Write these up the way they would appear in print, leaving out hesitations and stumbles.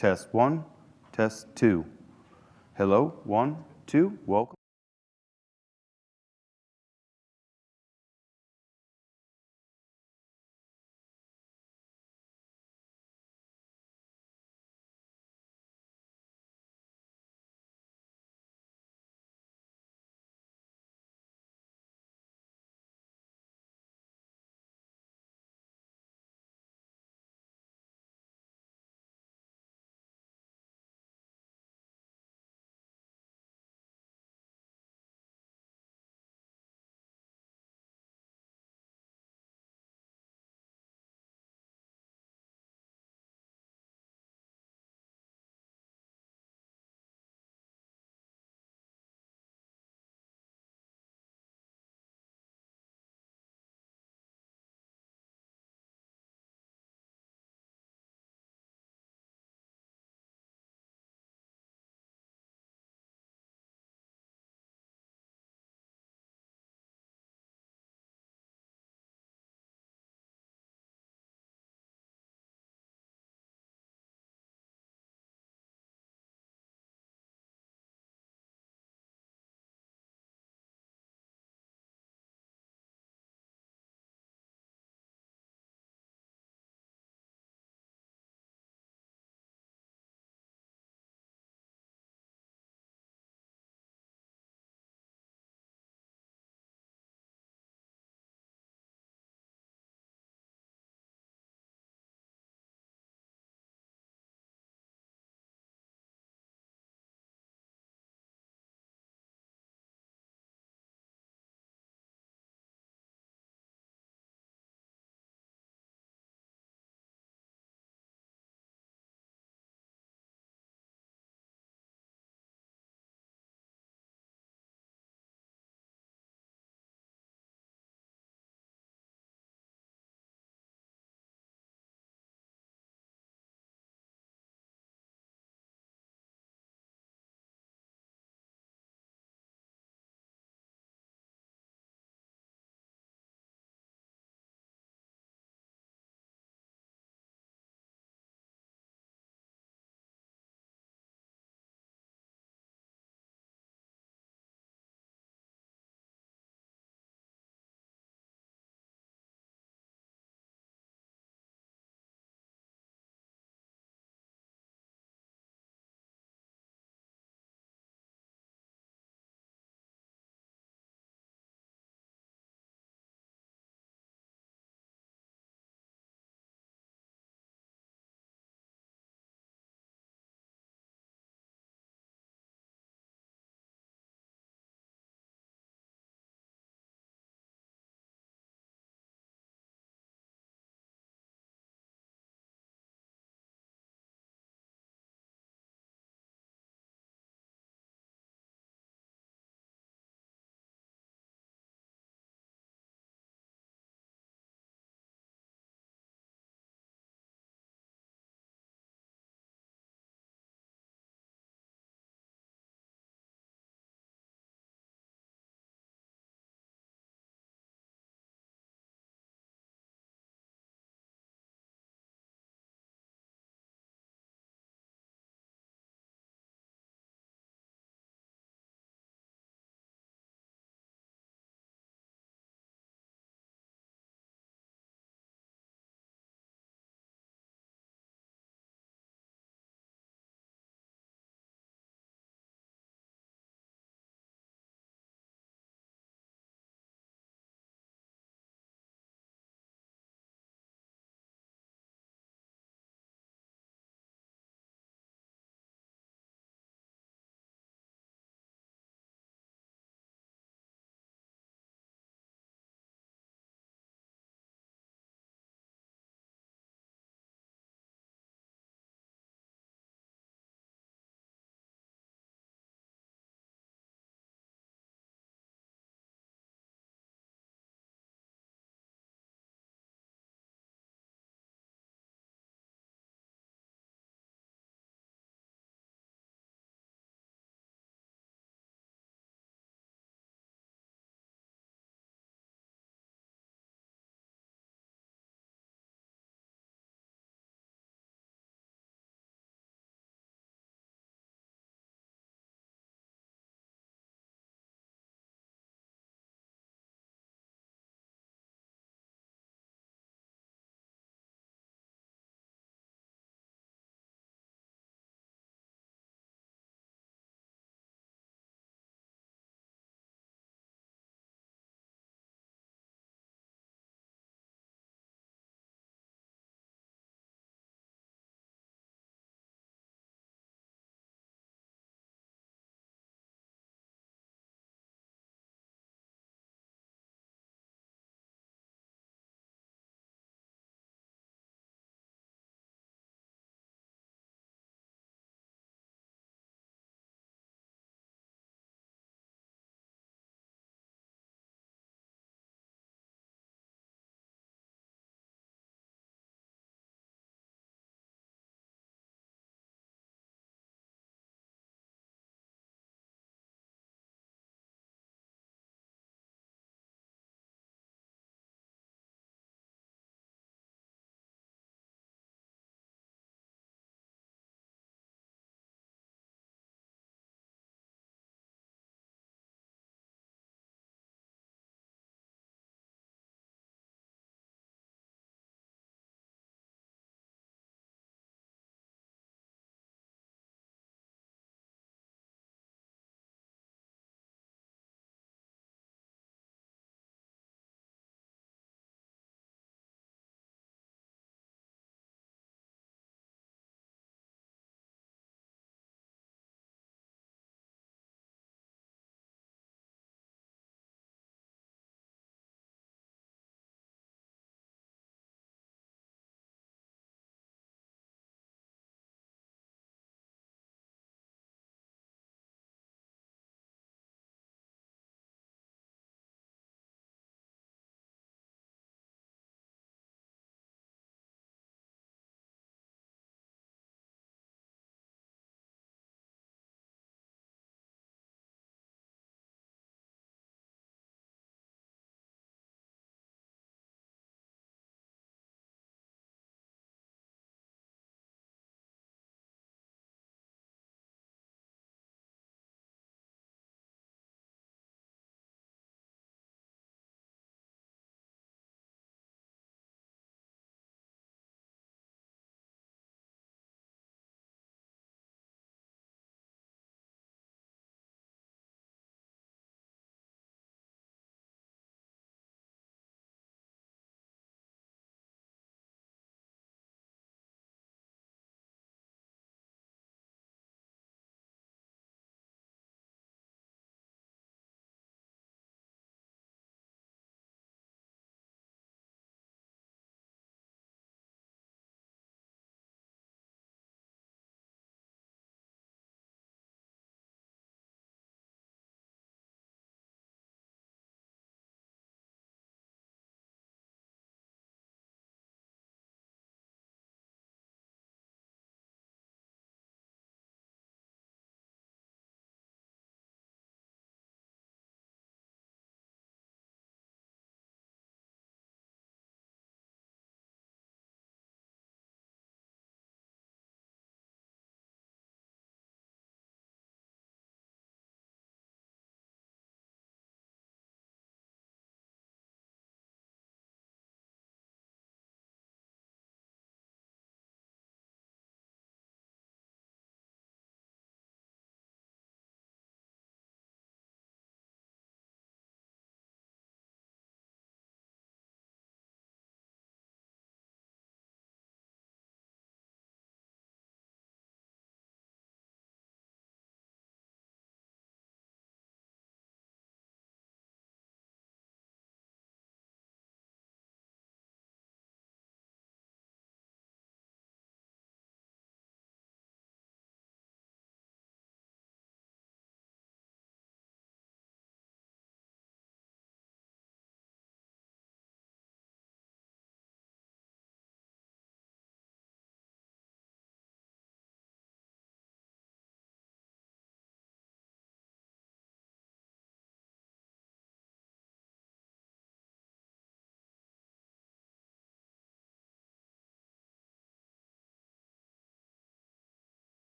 Test 1, test 2. Hello, 1, 2, welcome.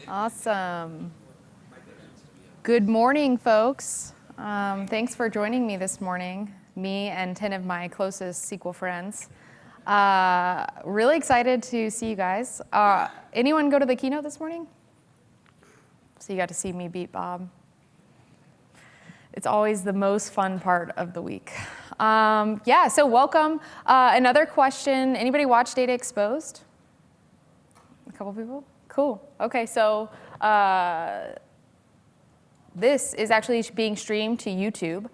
Awesome. Good morning, folks. Thanks for joining me this morning, me and 10 of my closest SQL friends. Really excited to see you guys. Anyone go to the keynote this morning? So you got to see me beat Bob. It's always the most fun part of the week. Yeah, so welcome. Another question, anybody watch Data Exposed? A couple people? Cool. Okay, so this is actually being streamed to YouTube.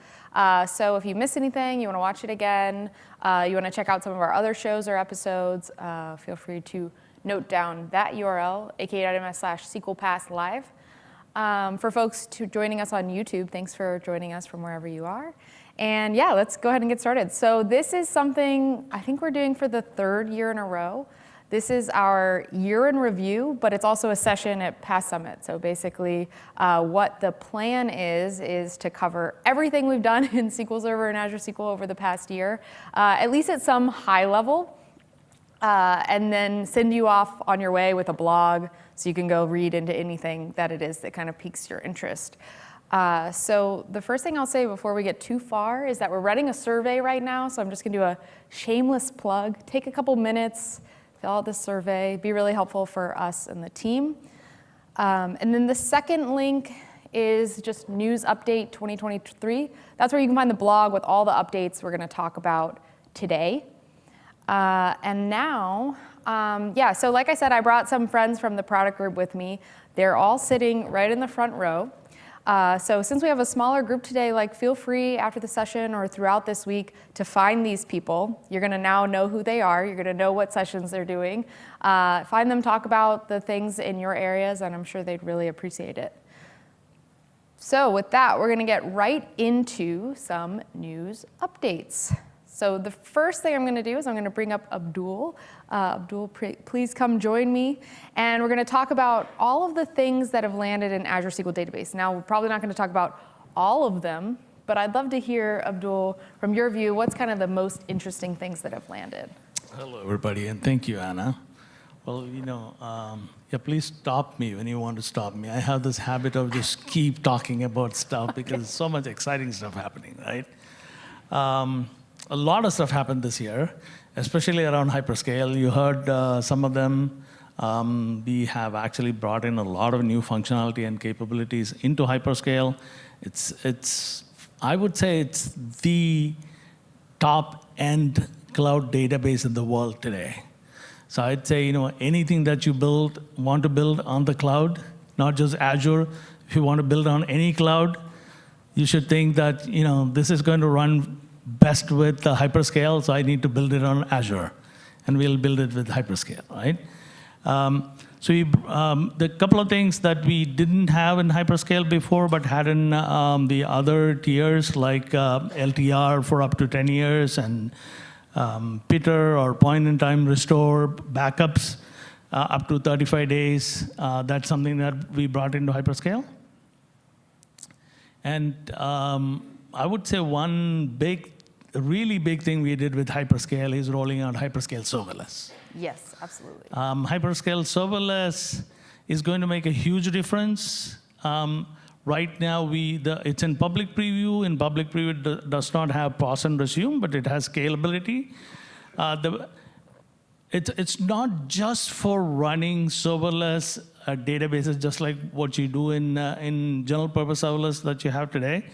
So if you miss anything, you want to watch it again, you want to check out some of our other shows or episodes, feel free to note down that URL, aka.ms/SQLPassLive. For folks joining us on YouTube, thanks for joining us from wherever you are. And yeah, let's go ahead and get started. So this is something I think we're doing for the 3rd year in a row. This is our year in review, but it's also a session at Pass Summit. So basically, what the plan is to cover everything we've done in SQL Server and Azure SQL over the past year, at least at some high level, and then send you off on your way with a blog so you can go read into anything that it is that kind of piques your interest. So the first thing I'll say before we get too far is that we're running a survey right now, so I'm just gonna do a shameless plug. Take a couple minutes, fill out this survey, be really helpful for us and the team. And then the second link is just News Update 2023. That's where you can find the blog with all the updates we're gonna talk about today. And now, yeah, so like I said, I brought some friends from the product group with me. They're all sitting right in the front row. So since we have a smaller group today, feel free after the session or throughout this week to find these people. You're gonna now know who they are. You're gonna know what sessions they're doing. Find them, talk about the things in your areas, and I'm sure they'd really appreciate it. So with that, we're gonna get right into some news updates. So the first thing I'm going to do is I'm going to bring up Abdul. Abdul, please come join me. And we're going to talk about all of the things that have landed in Azure SQL Database. Now, we're probably not going to talk about all of them, but I'd love to hear, Abdul, from your view, what's kind of the most interesting things that have landed? Hello, everybody, and thank you, Anna. Well, yeah, please stop me when you want to stop me. I have this habit of just keep talking about stuff because there's so much exciting stuff happening, right? A lot of stuff happened this year, especially around hyperscale. You heard some of them. We have actually brought in a lot of new functionality and capabilities into hyperscale. I would say it's the top-end cloud database in the world today. So I'd say, anything that you want to build on the cloud, not just Azure, if you want to build on any cloud, you should think that, this is going to run best with the hyperscale, so I need to build it on Azure, and we'll build it with hyperscale, right? So the couple of things that we didn't have in hyperscale before, but had in the other tiers, like LTR for up to 10 years, and Pitter or point-in-time restore backups up to 35 days. That's something that we brought into hyperscale. And I would say one really big thing we did with hyperscale is rolling out hyperscale serverless. Yes, absolutely. Hyperscale serverless is going to make a huge difference. Right now, it's in public preview. In public preview, it does not have pause and resume, but it has scalability. It's not just for running serverless databases, just like what you do in general purpose serverless that you have today.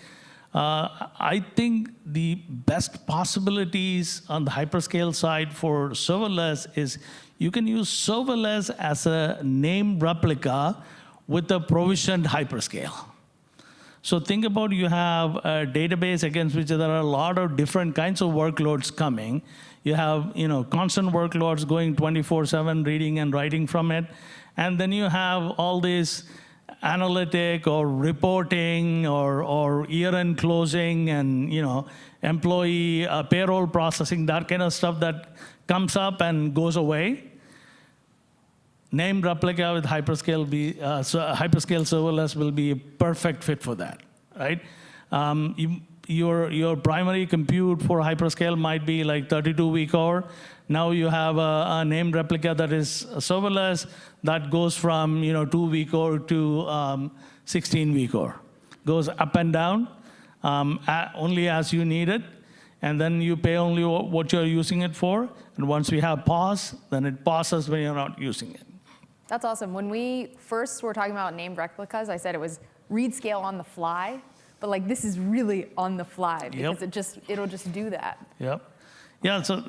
I think the best possibilities on the hyperscale side for serverless is you can use serverless as a name replica with a provisioned hyperscale. So think about you have a database against which there are a lot of different kinds of workloads coming. You have constant workloads going 24/7, reading and writing from it. And then you have all these analytic or reporting or year-end closing and employee payroll processing, that kind of stuff that comes up and goes away. Named replica with hyperscale hyperscale serverless will be a perfect fit for that, right? your primary compute for hyperscale might be like 32-week core. Now you have a named replica that is serverless that goes from 2-week core to 16-week core. Goes up and down only as you need it, and then you pay only what you're using it for. And once we have pause, then it pauses when you're not using it. That's awesome. When we first were talking about named replicas, I said it was read scale on the fly, but like this is really on the fly because it'll just do that. Yep. Yeah. So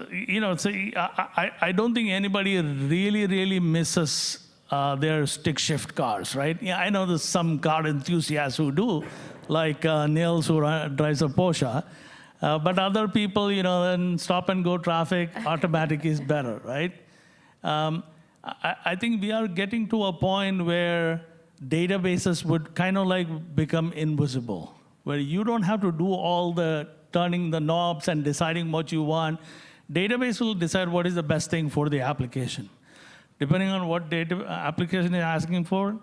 I don't think anybody really misses their stick shift cars, right? Yeah, I know there's some car enthusiasts who do, like Nils who drives a Porsche. But other people, then stop and go traffic, automatic is better, right? I think we are getting to a point where databases would kind of like become invisible, where you don't have to do all the turning the knobs and deciding what you want. Database will decide what is the best thing for the application. Depending on what data application is asking for,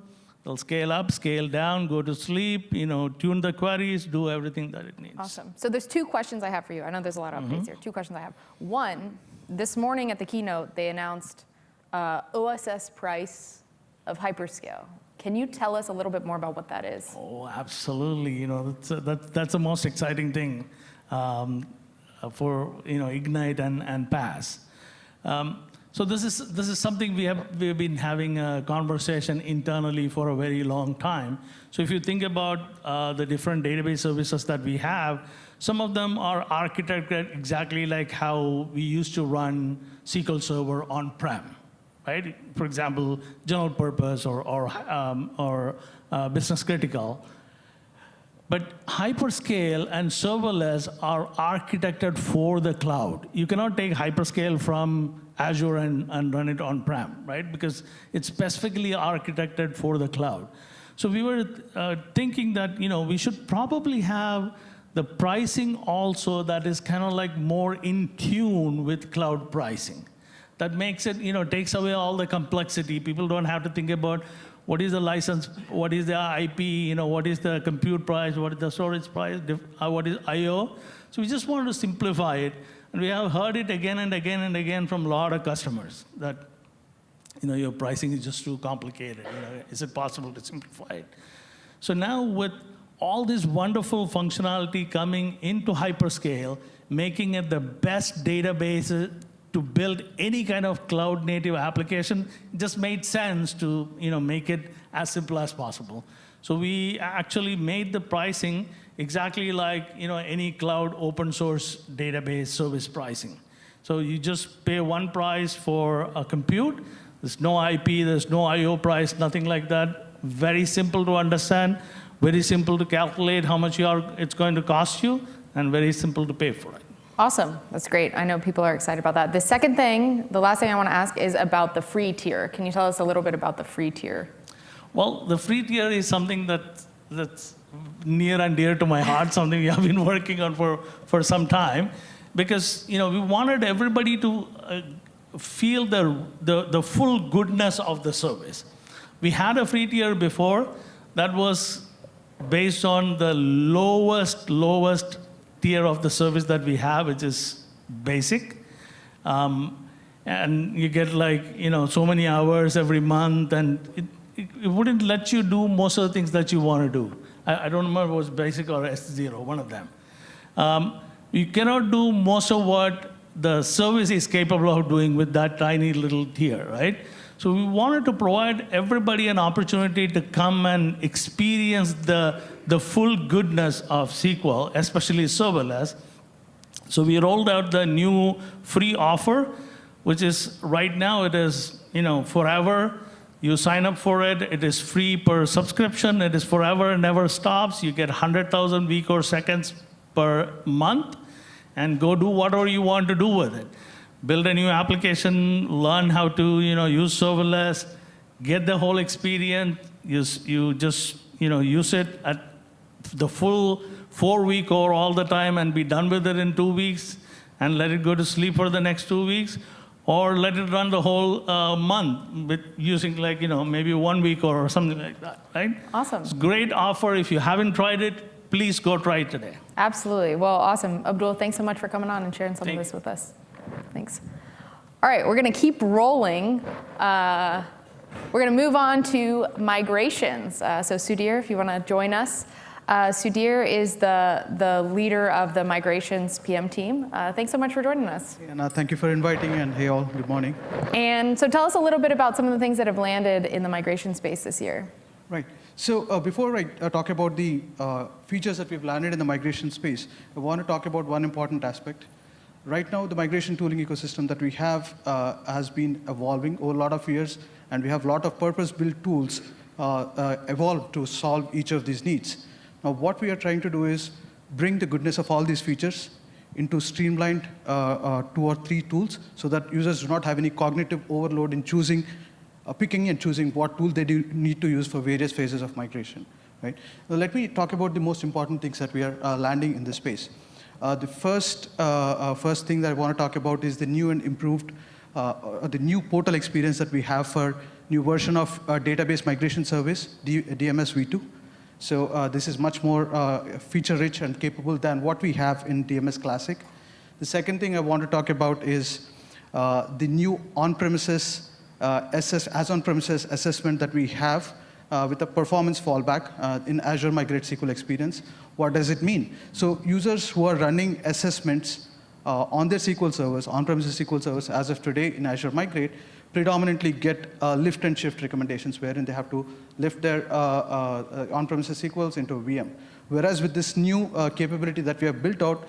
they'll scale up, scale down, go to sleep, tune the queries, do everything that it needs. Awesome. So there's two questions I have for you. I know there's a lot of updates here. Two questions I have. One, this morning at the keynote, they announced OSS price of hyperscale. Can you tell us a little bit more about what that is? Oh, absolutely. That's the most exciting thing for Ignite and PaaS. So this is something we've been having a conversation internally for a very long time. So if you think about the different database services that we have, some of them are architected exactly like how we used to run SQL Server on-prem, right? For example, general purpose or business critical. But hyperscale and serverless are architected for the cloud. You cannot take hyperscale from Azure and run it on-prem, right? Because it's specifically architected for the cloud. So we were thinking that we should probably have the pricing also that is kind of like more in tune with cloud pricing. That makes it, takes away all the complexity. People don't have to think about what is the license, what is the IP, what is the compute price, what is the storage price, what is I/O. So we just wanted to simplify it. And we have heard it again and again and again from a lot of customers that, your pricing is just too complicated. Is it possible to simplify it? So now with all this wonderful functionality coming into hyperscale, making it the best database to build any kind of cloud native application, it just made sense to make it as simple as possible. So we actually made the pricing exactly like any cloud open source database service pricing. So you just pay one price for a compute. There's no IP, there's no I/O price, nothing like that. Very simple to understand, very simple to calculate how much it's going to cost you, and very simple to pay for it. Awesome. That's great. I know people are excited about that. The last thing I want to ask is about the free tier. Can you tell us a little bit about the free tier? Well, the free tier is something that's near and dear to my heart, something we have been working on for some time, because we wanted everybody to feel the full goodness of the service. We had a free tier before that was based on the lowest tier of the service that we have, which is basic. And you get so many hours every month, and it wouldn't let you do most of the things that you want to do. I don't remember if it was basic or S0, one of them. You cannot do most of what the service is capable of doing with that tiny little tier, right? So we wanted to provide everybody an opportunity to come and experience the full goodness of SQL, especially serverless. So we rolled out the new free offer, which is right now it is forever. You sign up for it. It is free per subscription. It is forever and never stops. You get 100,000 week or seconds per month, and go do whatever you want to do with it. Build a new application, learn how to use serverless, get the whole experience. You just use it at the full 4-week or all the time and be done with it in 2 weeks and let it go to sleep for the next 2 weeks, or let it run the whole month with using maybe 1 week or something like that, right? Awesome. It's a great offer. If you haven't tried it, please go try it today. Absolutely. Well, awesome. Abdul, thanks so much for coming on and sharing some of this with us. Thanks. All right, we're going to keep rolling. We're going to move on to migrations. So Sudhir, if you want to join us. Sudhir is the leader of the migrations PM team. Thanks so much for joining us. And thank you for inviting, and hey all, good morning. And so tell us a little bit about some of the things that have landed in the migration space this year. Right. So before I talk about the features that we've landed in the migration space, I want to talk about one important aspect. Right now, the migration tooling ecosystem that we have has been evolving over a lot of years, and we have a lot of purpose-built tools evolved to solve each of these needs. Now, what we are trying to do is bring the goodness of all these features into streamlined 2 or 3 tools so that users do not have any cognitive overload in choosing, picking and choosing what tool they do need to use for various phases of migration. Right? Now, let me talk about the most important things that we are landing in this space. The first thing that I want to talk about is the new and improved, the new portal experience that we have for new version of database migration service, DMS v2. So this is much more feature-rich and capable than what we have in DMS Classic. The second thing I want to talk about is the new on-premises on-premises assessment that we have with a performance fallback in Azure Migrate SQL experience. What does it mean? So users who are running assessments on their SQL servers, on-premises SQL servers as of today in Azure Migrate, predominantly get lift and shift recommendations wherein they have to lift their on-premises SQLs into a VM. Whereas with this new capability that we have built out,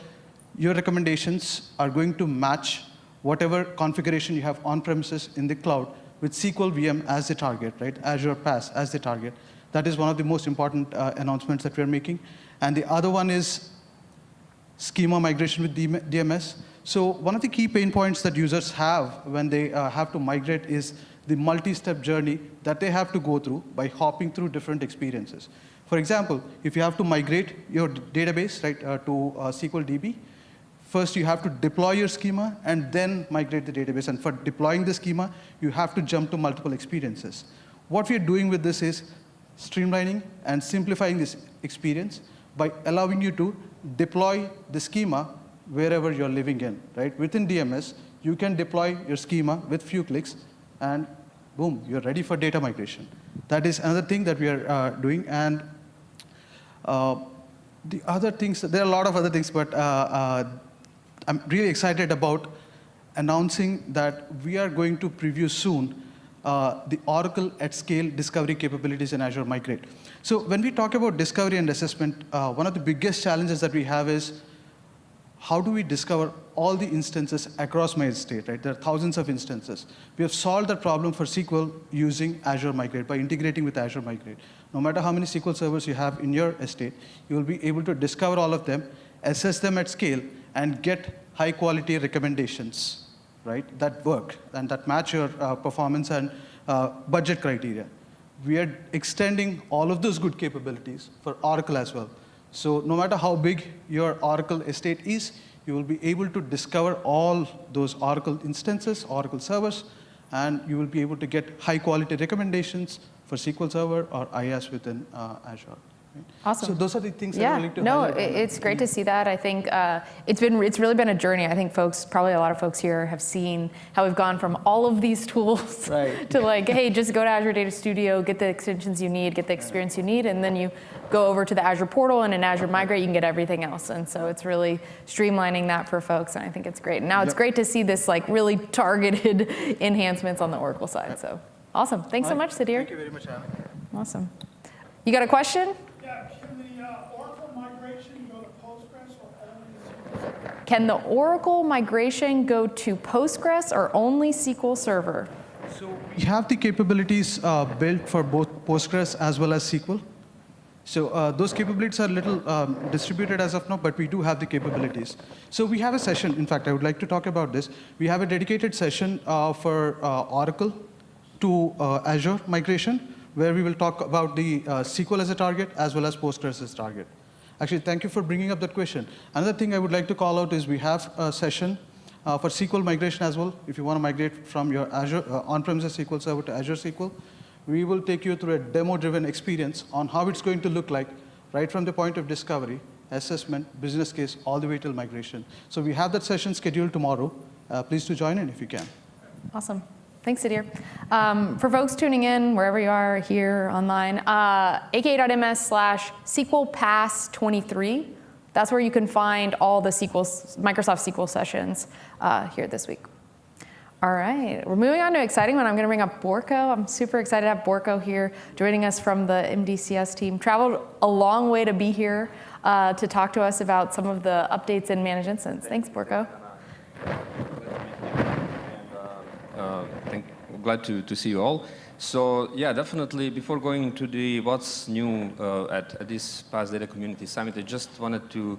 your recommendations are going to match whatever configuration you have on-premises in the cloud with SQL VM as the target, right? Azure PaaS as the target. That is one of the most important announcements that we're making. And the other one is schema migration with DMS. So one of the key pain points that users have when they have to migrate is the multi-step journey that they have to go through by hopping through different experiences. For example, if you have to migrate your database right, to SQL DB, first you have to deploy your schema and then migrate the database. And for deploying the schema, you have to jump to multiple experiences. What we're doing with this is streamlining and simplifying this experience by allowing you to deploy the schema wherever you're living in, right? Within DMS, you can deploy your schema with few clicks, and boom, you're ready for data migration. That is another thing that we are doing. And the other things, there are a lot of other things, but I'm really excited about announcing that we are going to preview soon the Oracle at scale discovery capabilities in Azure Migrate. So when we talk about discovery and assessment, one of the biggest challenges that we have is how do we discover all the instances across my estate, right? There are thousands of instances. We have solved that problem for SQL using Azure Migrate by integrating with Azure Migrate. No matter how many SQL servers you have in your estate, you will be able to discover all of them, assess them at scale, and get high quality recommendations, right? That work and that match your performance and budget criteria. We are extending all of those good capabilities for Oracle as well. So no matter how big your Oracle estate is, you will be able to discover all those Oracle instances, Oracle servers, and you will be able to get high quality recommendations for SQL Server or IaaS within Azure. Right? Awesome. So those are the things that I like to highlight. highlight. It's great to see that. I think it's really been a journey. I think probably a lot of folks here have seen how we've gone from all of these tools to like, hey, just go to Azure Data Studio, get the extensions you need, get the experience you need, and then you go over to the Azure portal, and in Azure Migrate, you can get everything else. And so it's really streamlining that for folks, and I think it's great. And now it's great to see this like really targeted enhancements on the Oracle side. So awesome. Thanks so much, Sudhir. Thank you very much, Anna. Awesome. You got a question? Yeah, can the Oracle migration go to Postgres or only SQL? Can the Oracle migration go to Postgres or only SQL Server? So we have the capabilities built for both Postgres as well as SQL. So those capabilities are a little distributed as of now, but we do have the capabilities. So we have a session. In fact, I would like to talk about this. We have a dedicated session for Oracle to Azure migration, where we will talk about the SQL as a target as well as Postgres as a target. Actually, thank you for bringing up that question. Another thing I would like to call out is we have a session for SQL migration as well. If you want to migrate from your Azure on-premises SQL Server to Azure SQL, we will take you through a demo-driven experience on how it's going to look like right from the point of discovery, assessment, business case, all the way till migration. So we have that session scheduled tomorrow. Please do join in if you can. Awesome. Thanks, Sudhir. For folks tuning in, wherever you are, here, online, aka.ms/SQLPass23. That's where you can find all the Microsoft SQL sessions here this week. All right, we're moving on to an exciting one. I'm going to bring up Borko. I'm super excited to have Borko here joining us from the MDCS team. Traveled a long way to be here to talk to us about some of the updates in Managed Instance. Thanks, Borko. Glad to see you all. So yeah, definitely before going into the what's new at this past Data Community Summit, I just wanted to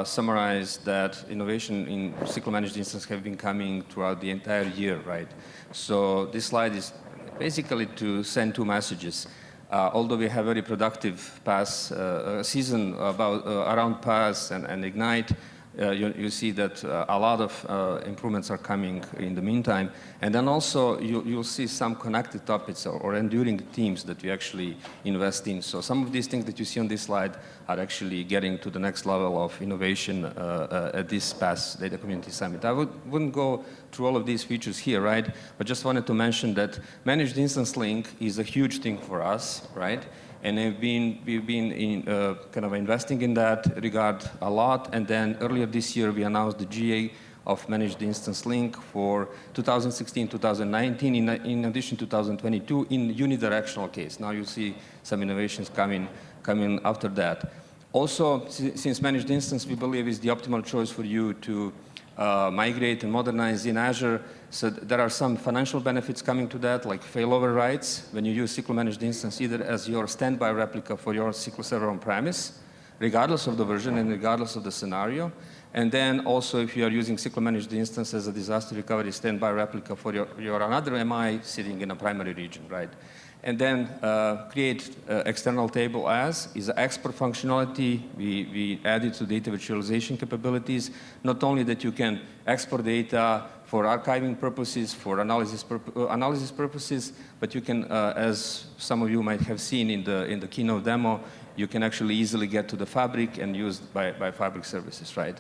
summarize that innovation in SQL Managed Instance have been coming throughout the entire year, right? So this slide is basically to send two messages. Although we have very productive PaaS season around PaaS and Ignite, you see that a lot of improvements are coming in the meantime. And then also you'll see some connected topics or enduring themes that we actually invest in. So some of these things that you see on this slide are actually getting to the next level of innovation at this past Data Community Summit. I wouldn't go through all of these features here, right? But just wanted to mention that Managed Instance Link is a huge thing for us, right? And we've been kind of investing in that regard a lot. And then earlier this year, we announced the GA of Managed Instance Link for 2016, 2019, in addition to 2022 in unidirectional case. Now you see some innovations coming after that. Also, since Managed Instance, we believe, is the optimal choice for you to migrate and modernize in Azure. So there are some financial benefits coming to that, like failover rights when you use SQL Managed Instance either as your standby replica for your SQL Server on-premise, regardless of the version and regardless of the scenario. And then also if you are using SQL Managed Instance as a disaster recovery standby replica for your another MI sitting in a primary region, right? And then create external table as is an export functionality. We added to data virtualization capabilities. Not only that you can export data for archiving purposes, for analysis purposes, but you can, as some of you might have seen in the keynote demo, you can actually easily get to the Fabric and used by Fabric services, right?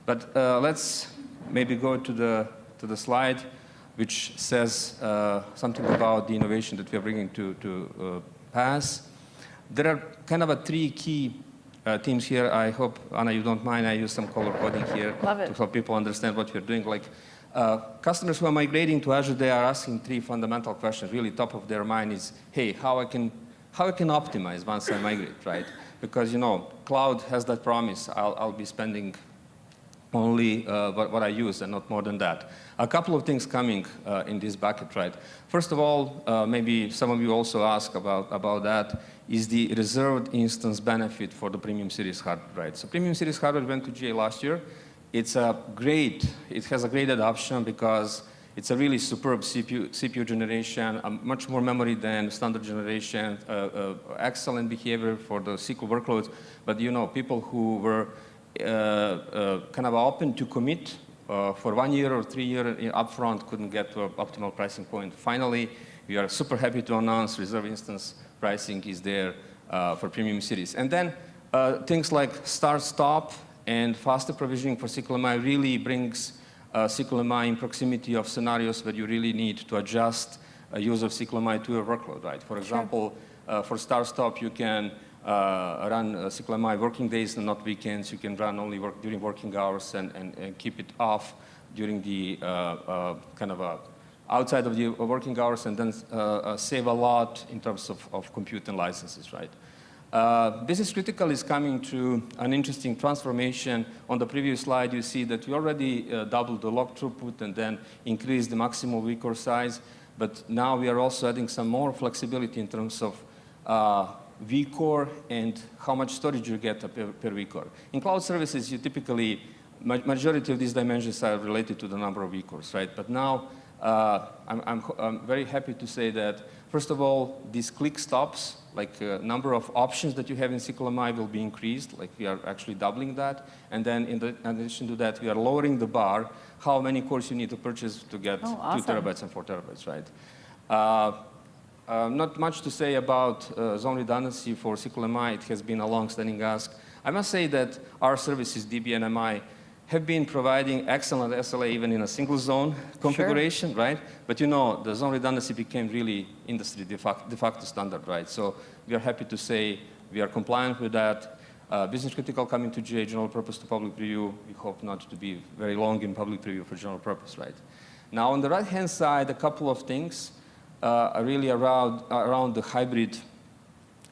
But let's maybe go to the slide, which says something about the innovation that we are bringing to PaaS. There are kind of three key themes here. I hope, Anna, you don't mind. I use some color coding here to help people understand what we're doing. Like customers who are migrating to Azure, they are asking three fundamental questions. Really, top of their mind is, hey, how I can optimize once I migrate, right? Because cloud has that promise. I'll be spending only what I use and not more than that. A couple of things coming in this bucket, right? First of all, maybe some of you also ask about that, is the reserved instance benefit for the Premium Series hardware, right? So Premium Series hardware went to GA last year. It has a great adoption because it's a really superb CPU generation, much more memory than standard generation, excellent behavior for the SQL workloads. But people who were kind of open to commit for 1 year or 3 years upfront couldn't get to an optimal pricing point. Finally, we are super happy to announce reserve instance pricing is there for Premium Series. And then things like start-stop and faster provisioning for SQL MI really brings SQL MI in proximity of scenarios where you really need to adjust use of SQL MI to your workload, right? For example, for start-stop, you can run SQL MI working days and not weekends. You can run only during working hours and keep it off during the kind of outside of the working hours, and then save a lot in terms of compute and licenses, right? Business Critical is coming to an interesting transformation. On the previous slide, you see that we already doubled the log throughput and then increased the maximum vCore size. But now we are also adding some more flexibility in terms of vCore and how much storage you get per vCore. In cloud services, you typically, majority of these dimensions are related to the number of vCores, right? But now I'm very happy to say that, first of all, these click stops, like number of options that you have in SQL MI will be increased, like we are actually doubling that. And then in addition to that, we are lowering the bar, how many cores you need to purchase to get 2 terabytes and 4 terabytes, right? Not much to say about zone redundancy for SQL MI. It has been a long-standing ask. I must say that our services, DB and MI, have been providing excellent SLA even in a single zone configuration, right? But you know, the zone redundancy became really industry de facto standard, right? So we are happy to say we are compliant with that. Business critical coming to GA, general purpose to public preview. We hope not to be very long in public preview for general purpose, right? Now on the right-hand side, a couple of things are really around the hybrid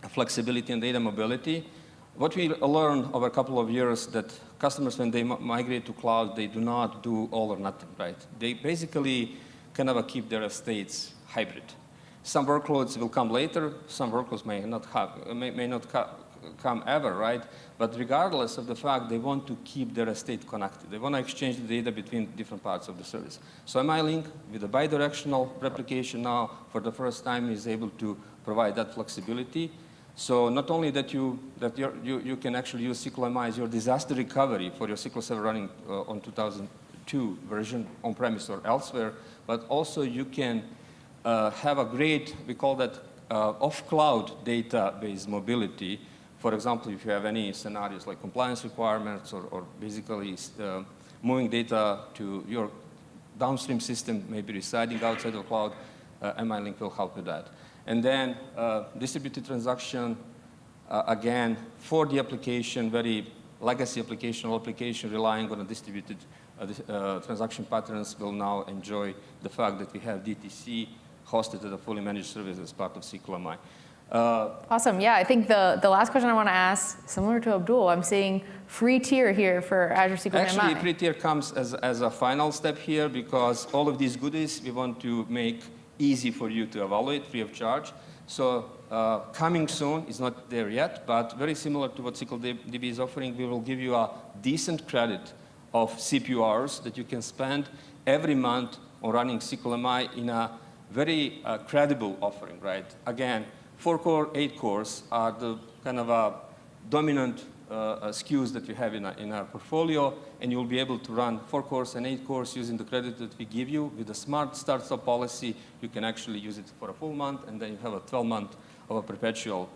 flexibility and data mobility. What we learned over a couple of years that customers, when they migrate to cloud, they do not do all or nothing, right? They basically kind of keep their estates hybrid. Some workloads will come later, some workloads may not come ever, right? But regardless of the fact, they want to keep their estate connected. They want to exchange the data between different parts of the service. So MI-Link, with the bidirectional replication now, for the first time, is able to provide that flexibility. So not only that you can actually use SQL MI as your disaster recovery for your SQL Server running on 2002 version on-premise or elsewhere, but also you can have a great, we call that off-cloud database mobility. For example, if you have any scenarios like compliance requirements or basically moving data to your downstream system, maybe residing outside of cloud, MI-Link will help with that. And then distributed transaction, again, for the application, very legacy application or application relying on a distributed transaction patterns will now enjoy the fact that we have DTC hosted as a fully managed service as part of SQL MI. Awesome. Yeah, I think the last question I want to ask, similar to Abdul, I'm seeing free tier here for Azure SQL MI. Actually, free tier comes as a final step here because all of these goodies we want to make easy for you to evaluate free of charge. So coming soon, is not there yet, but very similar to what SQL DB is offering, we will give you a decent credit of CPU hours that you can spend every month on running SQL MI in a very credible offering, right? Again, 4-core, 8-cores are the kind of dominant SKUs that we have in our portfolio, and you'll be able to run 4 cores and 8 cores using the credit that we give you. With a smart start-stop policy, you can actually use it for a full month, and then you have a 12-month of a perpetual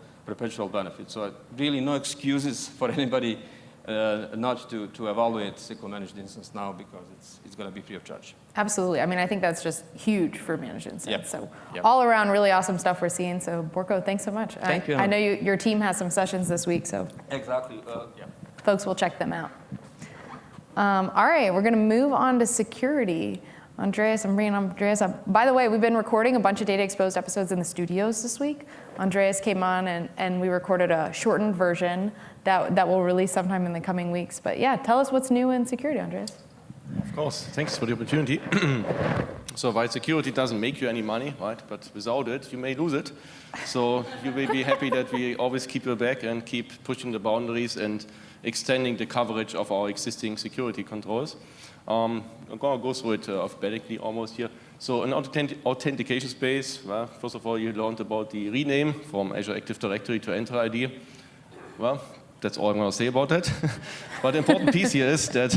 benefit. So really no excuses for anybody not to evaluate SQL Managed Instance now because it's going to be free of charge. Absolutely. I mean, I think that's just huge for Managed Instance. Yep. So Yep. all around, really awesome stuff we're seeing. So Borko, thanks so much. Thank you. I know your team has some sessions this week, so Exactly. Yeah. folks will check them out. All right, we're going to move on to security. Andreas, I'm bringing Andreas up. By the way, we've been recording a bunch of Data Exposed episodes in the studios this week. Andreas came on and we recorded a shortened version that will release sometime in the coming weeks. But yeah, tell us what's new in security, Andreas. Of course, thanks for the opportunity. So while security doesn't make you any money, right, but without it, you may lose it. So you will be happy that we always keep your back and keep pushing the boundaries and extending the coverage of our existing security controls. I'm going to go through it alphabetically almost here. So in authentication space, well, first of all, you learned about the rename from Azure Active Directory to Enter ID. Well, that's all I'm going to say about that. But the important piece here is that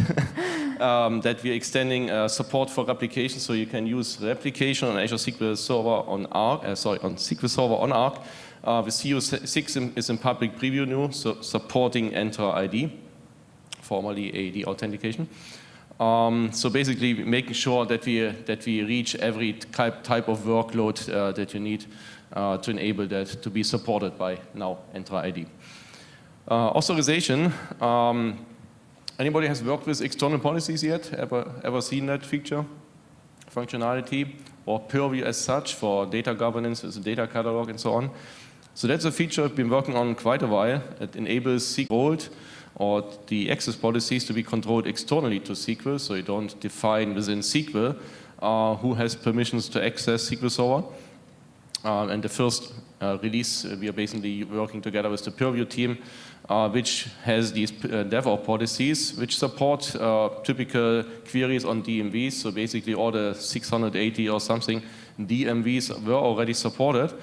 that we're extending support for replication, so you can use replication on Azure SQL Server on Arc. On SQL Server on Arc. The CO6 is in public preview now, so supporting Enter ID, formerly AD authentication. So basically, making sure that we reach every type of workload that you need to enable that to be supported by now Enter ID. Authorization. Anybody has worked with external policies yet? Ever seen that feature, functionality, or purview as such for data governance as a data catalog and so on? So that's a feature I've been working on quite a while. It enables SQL or the access policies to be controlled externally to SQL, so you don't define within SQL who has permissions to access SQL Server. And the first release, we are basically working together with the Purview team, which has these DevOps policies, which support typical queries on DMVs. So basically all the 680 or something DMVs were already supported,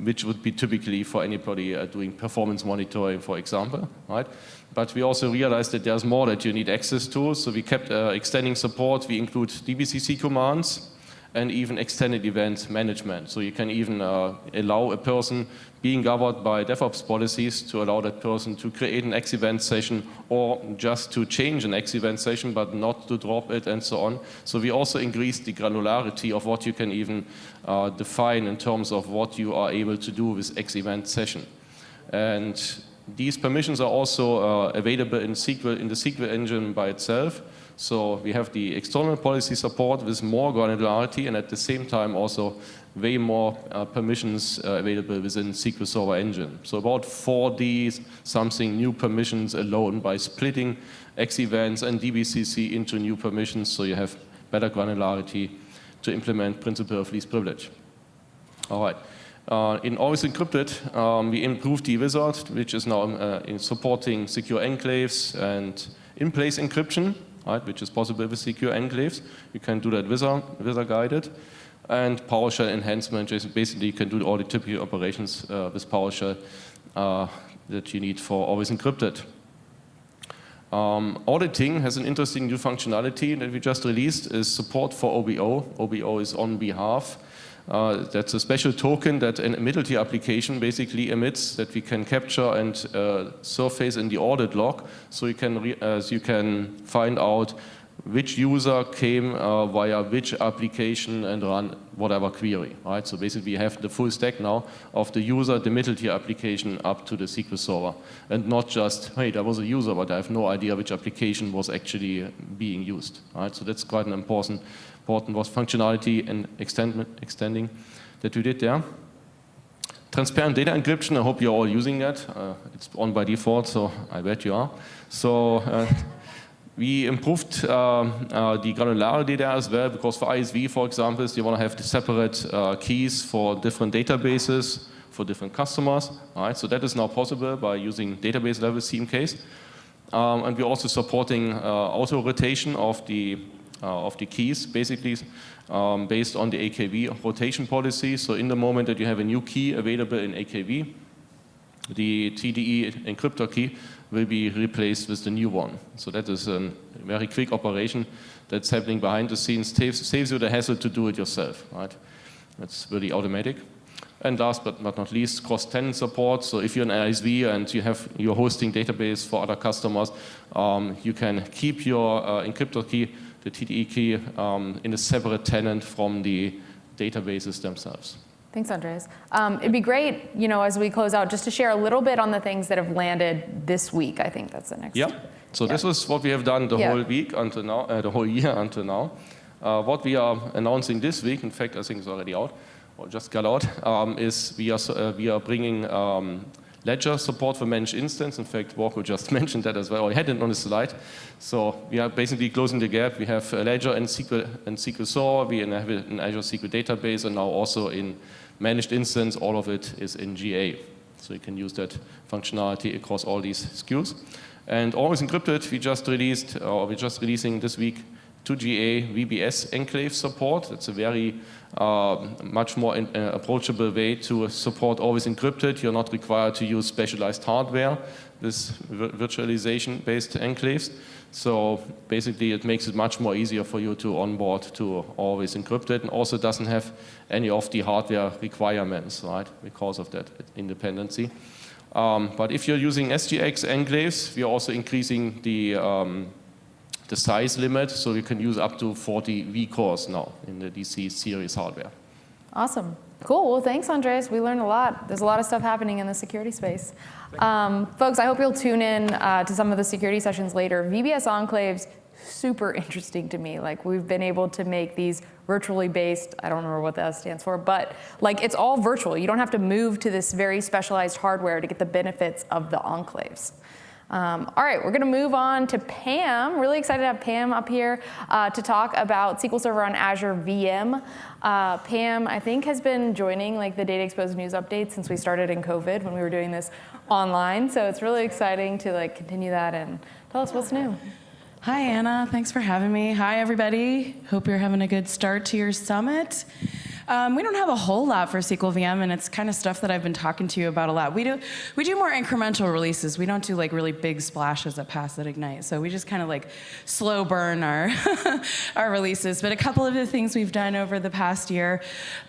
which would be typically for anybody doing performance monitoring, for example, right? But we also realized that there's more that you need access to, so we kept extending support. We include DBCC commands and even extended event management. So you can even allow a person being governed by DevOps policies to allow that person to create an X event session or just to change an X event session but not to drop it and so on. So we also increase the granularity of what you can even define in terms of what you are able to do with X event session. And these permissions are also available in the SQL engine by itself. So we have the external policy support with more granularity and at the same time also way more permissions available within SQL Server engine. So about 40 something new permissions alone by splitting X events and DBCC into new permissions, so you have better granularity to implement principle of least privilege. All right. In Always Encrypted, we improved the wizard, which is now in supporting secure enclaves and in-place encryption, right, which is possible with secure enclaves. You can do that wizard guided. And PowerShell enhancement, basically you can do all the typical operations with PowerShell that you need for Always Encrypted. Auditing has an interesting new functionality that we just released, is support for OBO. OBO is on behalf. That's a special token that a middle-tier application basically emits that we can capture and surface in the audit log, so you can find out which user came via which application and run whatever query, right? So basically we have the full stack now of the user, the middle-tier application up to the SQL Server, and not just, hey, there was a user, but I have no idea which application was actually being used, right? So that's quite an important functionality and extending that we did there. Transparent data encryption, I hope you're all using that. It's on by default, so I bet you are. So we improved the granularity there as well, because for ISV, for example, you want to have the separate keys for different databases, for different customers. Right? So that is now possible by using database level CMKs. And we're also supporting auto rotation of the keys, basically based on the AKV rotation policy. So in the moment that you have a new key available in AKV, the TDE encryptor key will be replaced with the new one. So that is a very quick operation that's happening behind the scenes, saves you the hassle to do it yourself, right? That's really automatic. And last but not least, cross-tenant support. So if you're an ISV and you're hosting database for other customers, you can keep your encryptor key, the TDE key, in a separate tenant from the databases themselves. Thanks, Andres. It'd be great, as we close out, just to share a little bit on the things that have landed this week. I think that's the next. Yeah. So this was what we have done the whole week until now, the whole year until now. What we are announcing this week, in fact, I think it's already out, or just got out, is we are bringing Ledger support for managed instance. In fact, Walker just mentioned that as well, or he had it on his slide. So we are basically closing the gap. We have Ledger and SQL Server. We have it in Azure SQL database, and now also in managed instance. All of it is in GA. So you can use that functionality across all these SKUs. And Always Encrypted, we're just releasing this week to GA VBS enclave support. It's a very much more approachable way to support Always Encrypted. You're not required to use specialized hardware with virtualization-based enclaves. So basically, it makes it much more easier for you to onboard to Always Encrypted, and also doesn't have any of the hardware requirements, right, because of that independency. But if you're using SGX enclaves, we are also increasing the size limit, so you can use up to 40 vCores now in the DC series hardware. Awesome. Cool. Well, thanks, Andres. We learned a lot. There's a lot of stuff happening in the security space. Folks, I hope you'll tune in to some of the security sessions later. VBS enclaves, super interesting to me. Like, we've been able to make these virtually based, I don't remember what that stands for, but like, it's all virtual. You don't have to move to this very specialized hardware to get the benefits of the enclaves. All right, we're going to move on to Pam. Really excited to have Pam up here to talk about SQL Server on Azure VM. Pam, I think, has been joining like the Data Exposed news updates since we started in COVID when we were doing this online. So it's really exciting to like continue that and tell us what's new. Hi, Anna. Thanks for having me. Hi, everybody. Hope you're having a good start to your summit. We don't have a whole lot for SQL VM, and it's kind of stuff that I've been talking to you about a lot. We do more incremental releases. We don't do like really big splashes that pass at Ignite. So we just kind of like slow burn our our releases. But a couple of the things we've done over the past year,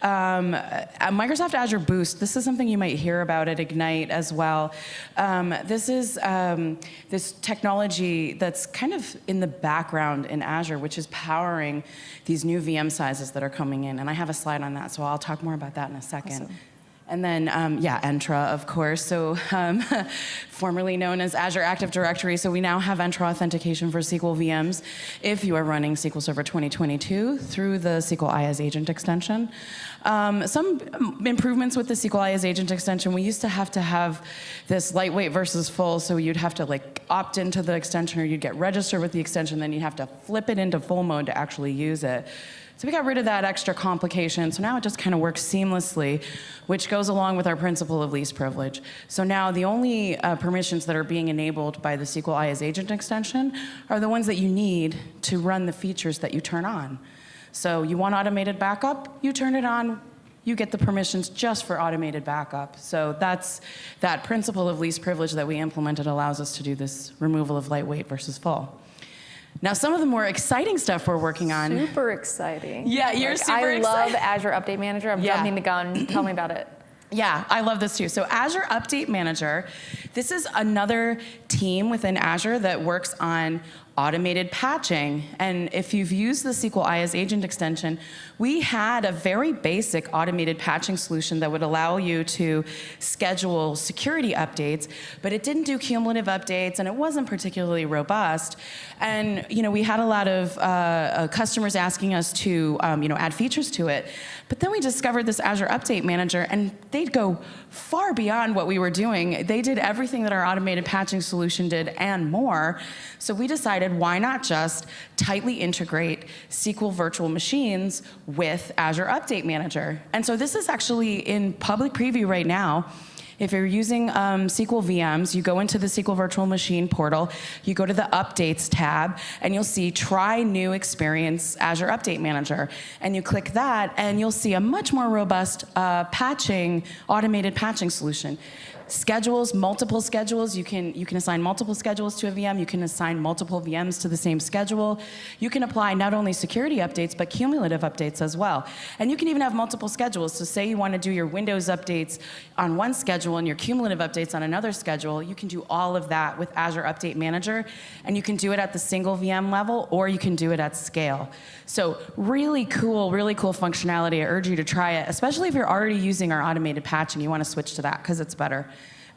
Microsoft Azure Boost. This is something you might hear about at Ignite as well. This is this technology that's kind of in the background in Azure, which is powering these new VM sizes that are coming in. And I have a slide on that, so I'll talk more about that in a second. Awesome. And then, Entra, of course. So formerly known as Azure Active Directory. So we now have Entra authentication for SQL VMs if you are running SQL Server 2022 through the SQL IaaS agent extension. Some improvements with the SQL IaaS agent extension. We used to have this lightweight versus full. So you'd have to like opt into the extension, or you'd get registered with the extension, then you'd have to flip it into full mode to actually use it. So we got rid of that extra complication. So now it just kind of works seamlessly, which goes along with our principle of least privilege. So now the only permissions that are being enabled by the SQL IaaS agent extension are the ones that you need to run the features that you turn on. So you want automated backup, you turn it on, you get the permissions just for automated backup. So that's that principle of least privilege that we implemented allows us to do this removal of lightweight versus full. Now, some of the more exciting stuff we're working on. Super exciting. Yeah, you're super I love excited. Azure Update Manager. I'm jumping the gun. Tell me about it. Yeah, I love this too. So Azure Update Manager, this is another team within Azure that works on automated patching. And if you've used the SQL IaaS agent extension, we had a very basic automated patching solution that would allow you to schedule security updates, but it didn't do cumulative updates, and it wasn't particularly robust. And we had a lot of customers asking us to add features to it. But then we discovered this Azure Update Manager, and they'd go far beyond what we were doing. They did everything that our automated patching solution did and more. So we decided, why not just tightly integrate SQL virtual machines with Azure Update Manager? And so this is actually in public preview right now. If you're using SQL VMs, you go into the SQL Virtual Machine portal, you go to the Updates tab, and you'll see Try New Experience Azure Update Manager. And you click that, and you'll see a much more robust automated patching solution. Schedules, multiple schedules. You can assign multiple schedules to a VM. You can assign multiple VMs to the same schedule. You can apply not only security updates, but cumulative updates as well. And you can even have multiple schedules. So say you want to do your Windows updates on one schedule and your cumulative updates on another schedule. You can do all of that with Azure Update Manager. And you can do it at the single VM level, or you can do it at scale. So really cool functionality. I urge you to try it, especially if you're already using our automated patching. You want to switch to that because it's better.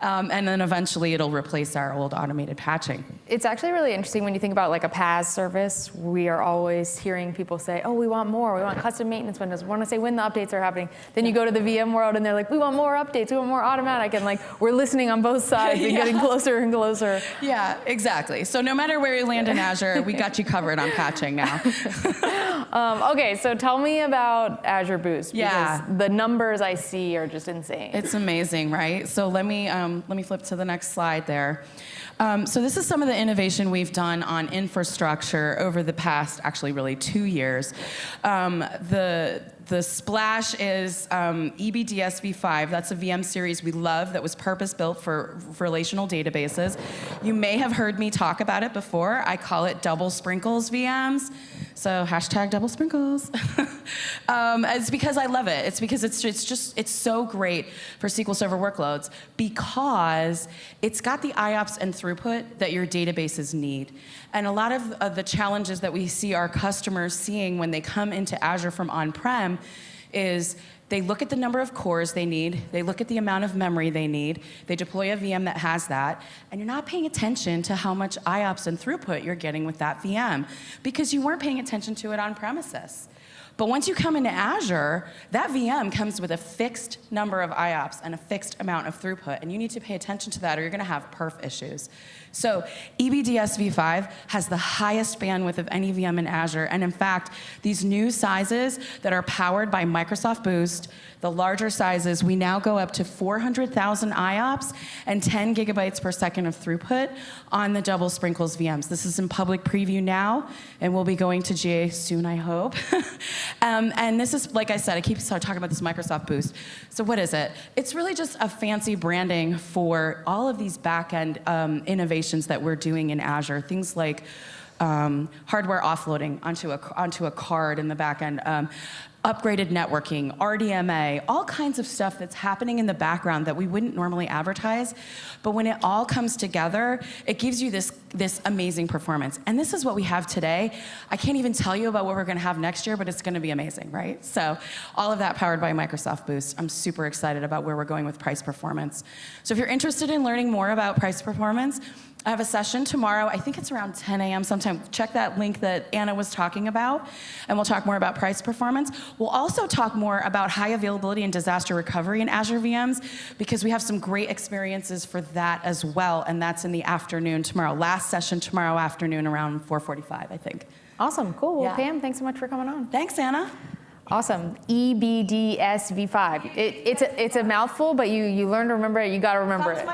And then eventually it'll replace our old automated patching. It's actually really interesting when you think about like a PaaS service. We are always hearing people say, oh, we want more. We want custom maintenance windows. We want to say when the updates are happening. Then you go to the VM world and they're like, we want more updates. We want more automatic. And like, we're listening on both sides and getting closer and closer. Yeah, exactly. So no matter where you land in Azure, we got you covered on patching now. Okay, so tell me about Azure Boost. Yeah. Because the numbers I see are just insane. It's amazing, right? So let me flip to the next slide there. So this is some of the innovation we've done on infrastructure over the past, actually really 2 years. The splash is EBDS v5. That's a VM series we love that was purpose-built for relational databases. You may have heard me talk about it before. I call it double sprinkles VMs. So hashtag double sprinkles. It's because I love it. It's because it's so great for SQL Server workloads because it's got the IOPS and throughput that your databases need. And a lot of the challenges that we see our customers seeing when they come into Azure from on-prem is they look at the number of cores they need, they look at the amount of memory they need, they deploy a VM that has that, and you're not paying attention to how much IOPS and throughput you're getting with that VM because you weren't paying attention to it on premises. But once you come into Azure, that VM comes with a fixed number of IOPS and a fixed amount of throughput, and you need to pay attention to that or you're going to have perf issues. So EBDS v5 has the highest bandwidth of any VM in Azure, and in fact, these new sizes that are powered by Microsoft Boost, The larger sizes, we now go up to 400,000 IOPS and 10 gigabytes per second of throughput on the double sprinkles VMs. This is in public preview now, and we'll be going to GA soon, I hope. And this is, like I said, I keep talking about this Microsoft Boost. So what is it? It's really just a fancy branding for all of these back-end innovations that we're doing in Azure. Things like hardware offloading onto a card in the back end, upgraded networking, RDMA, all kinds of stuff that's happening in the background that we wouldn't normally advertise. But when it all comes together, it gives you this amazing performance. And this is what we have today. I can't even tell you about what we're going to have next year, but it's going to be amazing, right? So all of that powered by Microsoft Boost. I'm super excited about where we're going with price performance. So if you're interested in learning more about price performance, I have a session tomorrow. I think it's around 10 a.m. sometime. Check that link that Anna was talking about, and we'll talk more about price performance. We'll also talk more about high availability and disaster recovery in Azure VMs, because we have some great experiences for that as well, and that's in the afternoon tomorrow. Last session tomorrow afternoon around 4:45, I think. Awesome, cool. Well, Yeah. Pam, thanks so much for coming on. Thanks, Anna. Awesome. EBDS V5. It's a mouthful, but you learn to remember it. You got to remember it.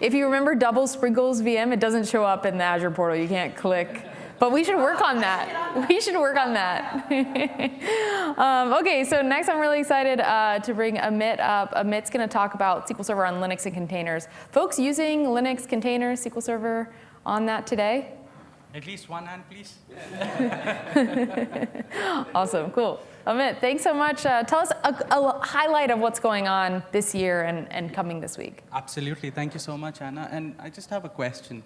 If you remember double sprinkles VM, it doesn't show up in the Azure portal. You can't click. But we should work on that. We should work on that. Okay, so next I'm really excited to bring Amit up. Amit's going to talk about SQL Server on Linux and containers. Folks using Linux containers, SQL Server on that today? At least one hand, please. Awesome, cool. Amit, thanks so much. Tell us a highlight of what's going on this year and coming this week. Absolutely. Thank you so much, Anna. And I just have a question.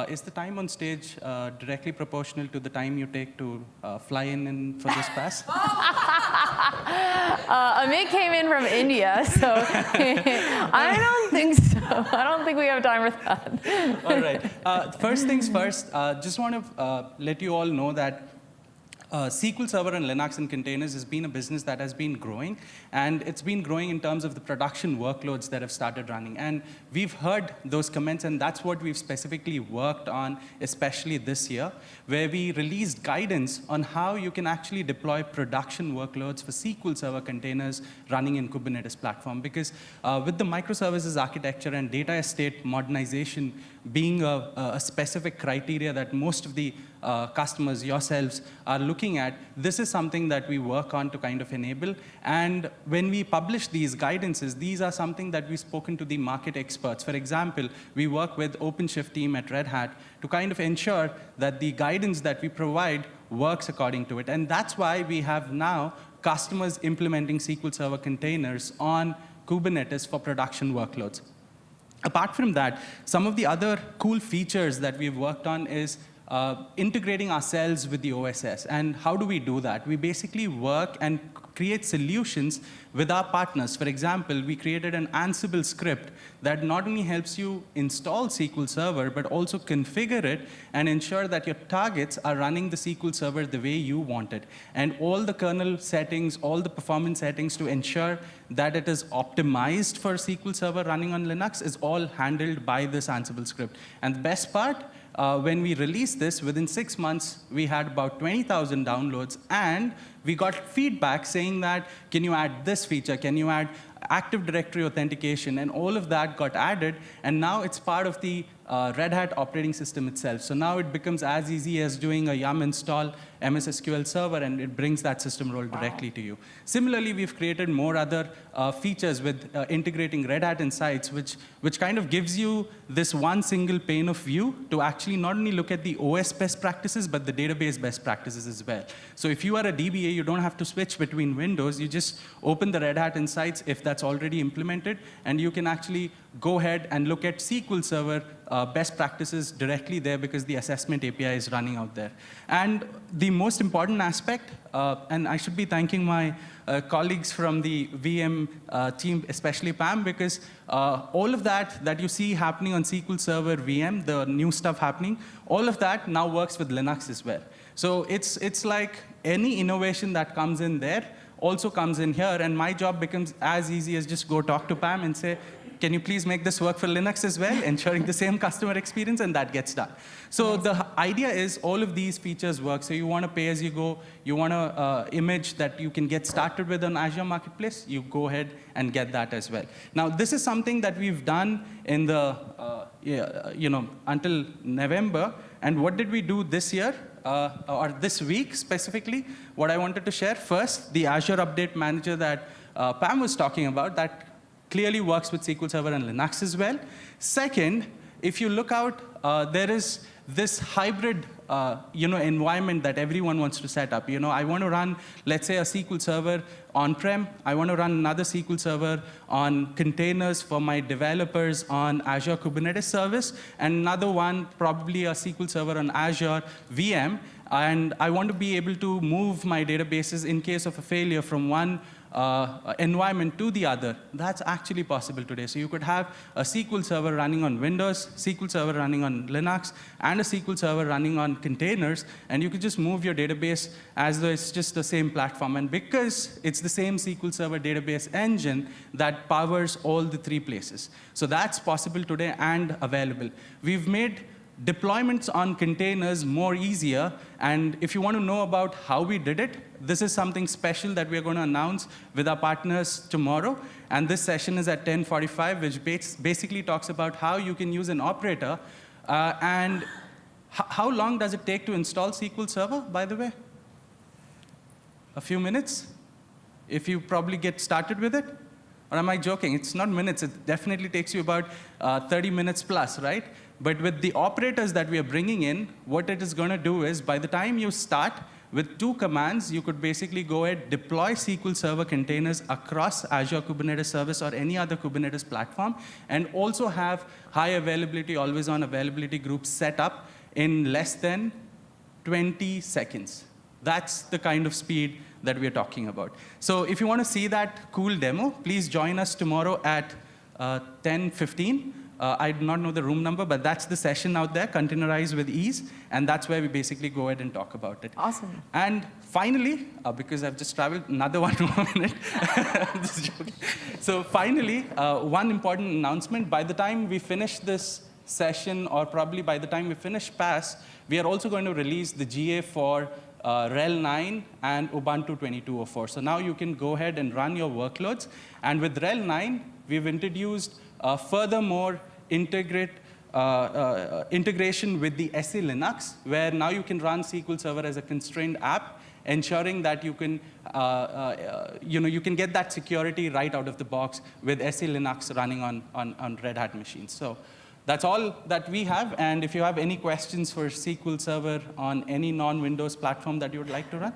Is the time on stage directly proportional to the time you take to fly in for this pass? Amit came in from India, so I don't think so. I don't think we have time for that. All right. First things first, just want to let you all know that SQL Server and Linux and containers has been a business that has been growing, and it's been growing in terms of the production workloads that have started running. And we've heard those comments, and that's what we've specifically worked on, especially this year, where we released guidance on how you can actually deploy production workloads for SQL Server containers running in Kubernetes platform. Because with the microservices architecture and data estate modernization being a specific criteria that most of the customers, yourselves, are looking at, this is something that we work on to kind of enable. And when we publish these guidances, these are something that we've spoken to the market experts. For example, we work with OpenShift team at Red Hat to kind of ensure that the guidance that we provide works according to it. And that's why we have now customers implementing SQL Server containers on Kubernetes for production workloads. Apart from that, some of the other cool features that we've worked on is integrating ourselves with the OSS. And how do we do that? We basically work and create solutions with our partners. For example, we created an Ansible script that not only helps you install SQL Server, but also configure it and ensure that your targets are running the SQL Server the way you want it. And all the kernel settings, all the performance settings to ensure that it is optimized for SQL Server running on Linux is all handled by this Ansible script. And the best part, when we released this, within 6 months, we had about 20,000 downloads, and we got feedback saying that, can you add this feature? Can you add Active Directory authentication? And all of that got added, and now it's part of the Red Hat operating system itself. So now it becomes as easy as doing a yum install MS SQL Server, and it brings that system role directly to you. Similarly, we've created more other features with integrating Red Hat Insights, which kind of gives you this one single pane of view to actually not only look at the OS best practices, but the database best practices as well. So if you are a DBA, you don't have to switch between windows. You just open the Red Hat Insights if that's already implemented, and you can actually go ahead and look at SQL Server best practices directly there because the assessment API is running out there. And the most important aspect, and I should be thanking my colleagues from the VM team, especially Pam, because all of that you see happening on SQL Server VM, the new stuff happening, all of that now works with Linux as well. So it's like any innovation that comes in there also comes in here, and my job becomes as easy as just go talk to Pam and say, can you please make this work for Linux as well, ensuring the same customer experience, and that gets done. So the idea is all of these features work. So you want to pay as you go, you want a image that you can get started with on Azure Marketplace, you go ahead and get that as well. Now, this is something that we've done in the, until November. And what did we do this year, or this week specifically? What I wanted to share first, the Azure Update Manager that Pam was talking about, that clearly works with SQL Server and Linux as well. Second, if you look out, there is this hybrid environment that everyone wants to set up. I want to run, let's say, a SQL Server on-prem. I want to run another SQL Server on containers for my developers on Azure Kubernetes Service, and another one, probably a SQL Server on Azure VM. And I want to be able to move my databases in case of a failure from one environment to the other. That's actually possible today. So you could have a SQL Server running on Windows, SQL Server running on Linux, and a SQL Server running on containers, and you could just move your database as though it's just the same platform. And because it's the same SQL Server database engine that powers all the three places. So that's possible today and available. We've made deployments on containers more easier, and if you want to know about how we did it, this is something special that we're going to announce with our partners tomorrow, and this session is at 10:45, which basically talks about how you can use an operator, and how long does it take to install SQL Server, by the way? A few minutes, if you probably get started with it? Or am I joking? It's not minutes. It definitely takes you about 30 minutes plus, right? But with the operators that we are bringing in, what it is going to do is, by the time you start, with 2 commands, you could basically go ahead, deploy SQL Server containers across Azure Kubernetes Service or any other Kubernetes platform, and also have high availability, always-on availability groups set up in less than 20 seconds. That's the kind of speed that we're talking about. So if you want to see that cool demo, please join us tomorrow at 10:15. I do not know the room number, but that's the session out there, Containerize with Ease, and that's where we basically go ahead and talk about it. Awesome. And finally, because I've just traveled another 1 more minute, I'm just joking. So finally, one important announcement. By the time we finish this session, or probably by the time we finish PaaS, we are also going to release the GA for RHEL 9 and Ubuntu 22.04. So now you can go ahead and run your workloads. And with RHEL 9, we've introduced furthermore integration with the SE Linux, where now you can run SQL Server as a constrained app, ensuring that you can, you can get that security right out of the box with SE Linux running on Red Hat machines. So that's all that we have. And if you have any questions for SQL Server on any non-Windows platform that you would like to run.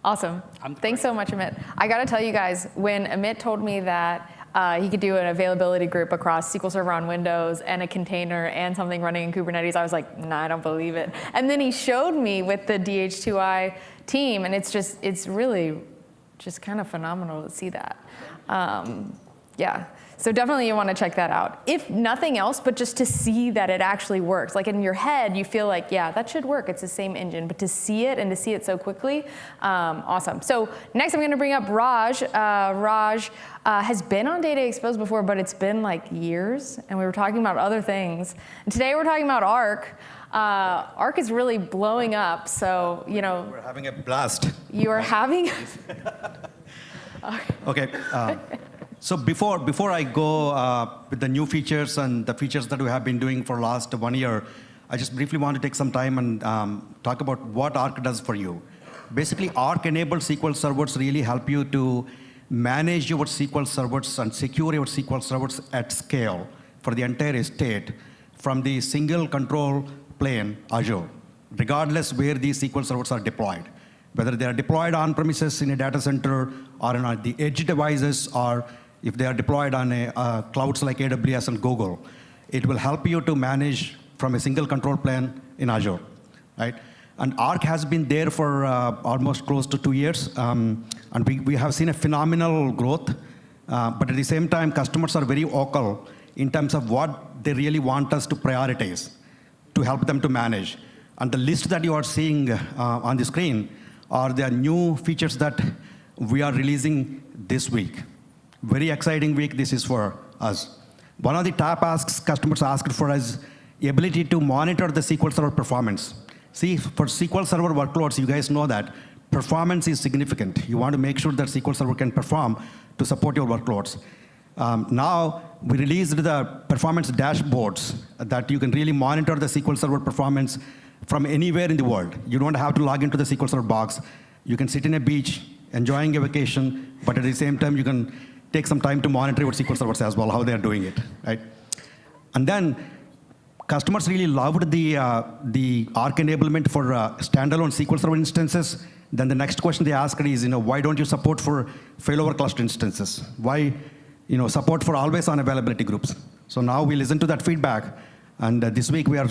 Awesome. Thanks so much, Amit. I got to tell you guys, when Amit told me that he could do an availability group across SQL Server on Windows and a container and something running in Kubernetes, I was like, nah, I don't believe it. And then he showed me with the DH2I team, and it's really just kind of phenomenal to see that. Yeah. So definitely you want to check that out. If nothing else, but just to see that it actually works. Like in your head, you feel like, yeah, that should work. It's the same engine. But to see it and to see it so quickly, awesome. So next I'm going to bring up Raj. Raj has been on Data Exposed before, but it's been like years. And we were talking about other things. And today we're talking about Arc. Arc is really blowing up. So, We're having a blast. You are having... Okay. So before I go with the new features and the features that we have been doing for last 1 year, I just briefly want to take some time and talk about what Arc does for you. Basically, Arc-enabled SQL servers really help you to manage your SQL servers and secure your SQL servers at scale for the entire estate from the single control plane, Azure, regardless where these SQL servers are deployed. Whether they are deployed on premises in a data center or on the edge devices, or if they are deployed on clouds like AWS and Google, it will help you to manage from a single control plane in Azure, right? And Arc has been there for almost close to 2 years, and we have seen a phenomenal growth. But at the same time, customers are very vocal in terms of what they really want us to prioritize to help them to manage. And the list that you are seeing on the screen are the new features that we are releasing this week. Very exciting week this is for us. One of the top asks customers asked for is ability to monitor the SQL Server performance. See, for SQL Server workloads, you guys know that performance is significant. You want to make sure that SQL Server can perform to support your workloads. Now, we released the performance dashboards that you can really monitor the SQL Server performance from anywhere in the world. You don't have to log into the SQL Server box. You can sit in a beach, enjoying a vacation, but at the same time, you can take some time to monitor your SQL servers as well, how they're doing it, right? And then, customers really loved the Arc enablement for standalone SQL Server instances. Then the next question they asked is, why don't you support for failover cluster instances? Why, support for always-on availability groups? So now we listen to that feedback, and this week we are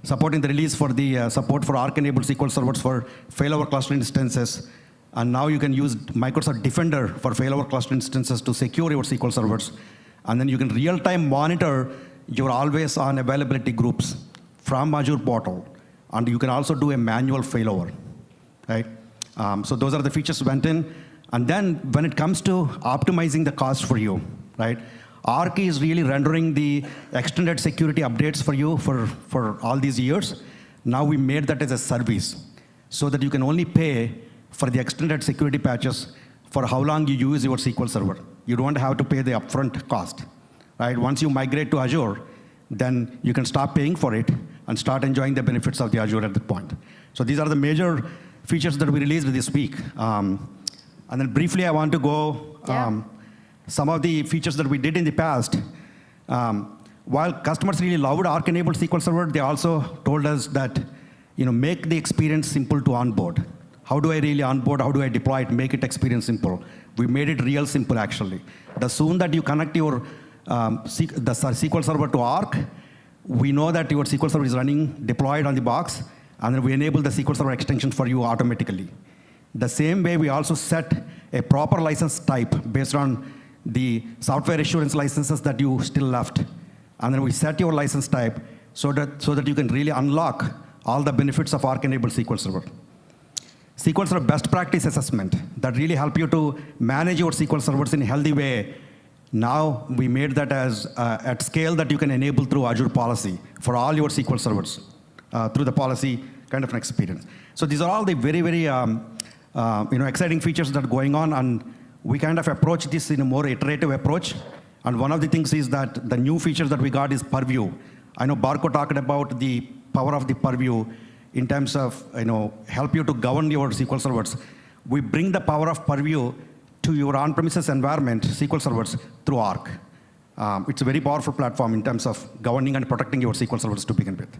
supporting the release for the support for Arc-enabled SQL servers for failover cluster instances. And now you can use Microsoft Defender for failover cluster instances to secure your SQL servers. And then you can real-time monitor your always-on availability groups from Azure portal. And you can also do a manual failover, right? So those are the features went in. And then when it comes to optimizing the cost for you, right? Arc is really rendering the extended security updates for you for all these years. Now we made that as a service so that you can only pay for the extended security patches for how long you use your SQL Server. You don't have to pay the upfront cost, right? Once you migrate to Azure, then you can stop paying for it and start enjoying the benefits of the Azure at that point. So these are the major features that we released this week. And then briefly, I want to go some of the features that we did in the past. While customers really loved Arc-enabled SQL Server, they also told us that, make the experience simple to onboard. How do I really onboard? How do I deploy it? Make it experience simple. We made it real simple, actually. The soon that you connect your the SQL Server to Arc, we know that your SQL Server is running deployed on the box, and then we enable the SQL Server extension for you automatically. The same way, we also set a proper license type based on the software assurance licenses that you still left. And then we set your license type so that you can really unlock all the benefits of Arc-enabled SQL Server. SQL Server best practice assessment that really help you to manage your SQL servers in a healthy way. Now we made that as at scale that you can enable through Azure policy for all your SQL servers through the policy kind of an experience. So these are all the very, very exciting features that are going on, and we kind of approach this in a more iterative approach. And one of the things is that the new features that we got is Purview. I know Barco talked about the power of the Purview in terms of help you to govern your SQL servers. We bring the power of Purview to your on-premises environment, SQL servers, through Arc. It's a very powerful platform in terms of governing and protecting your SQL servers to begin with.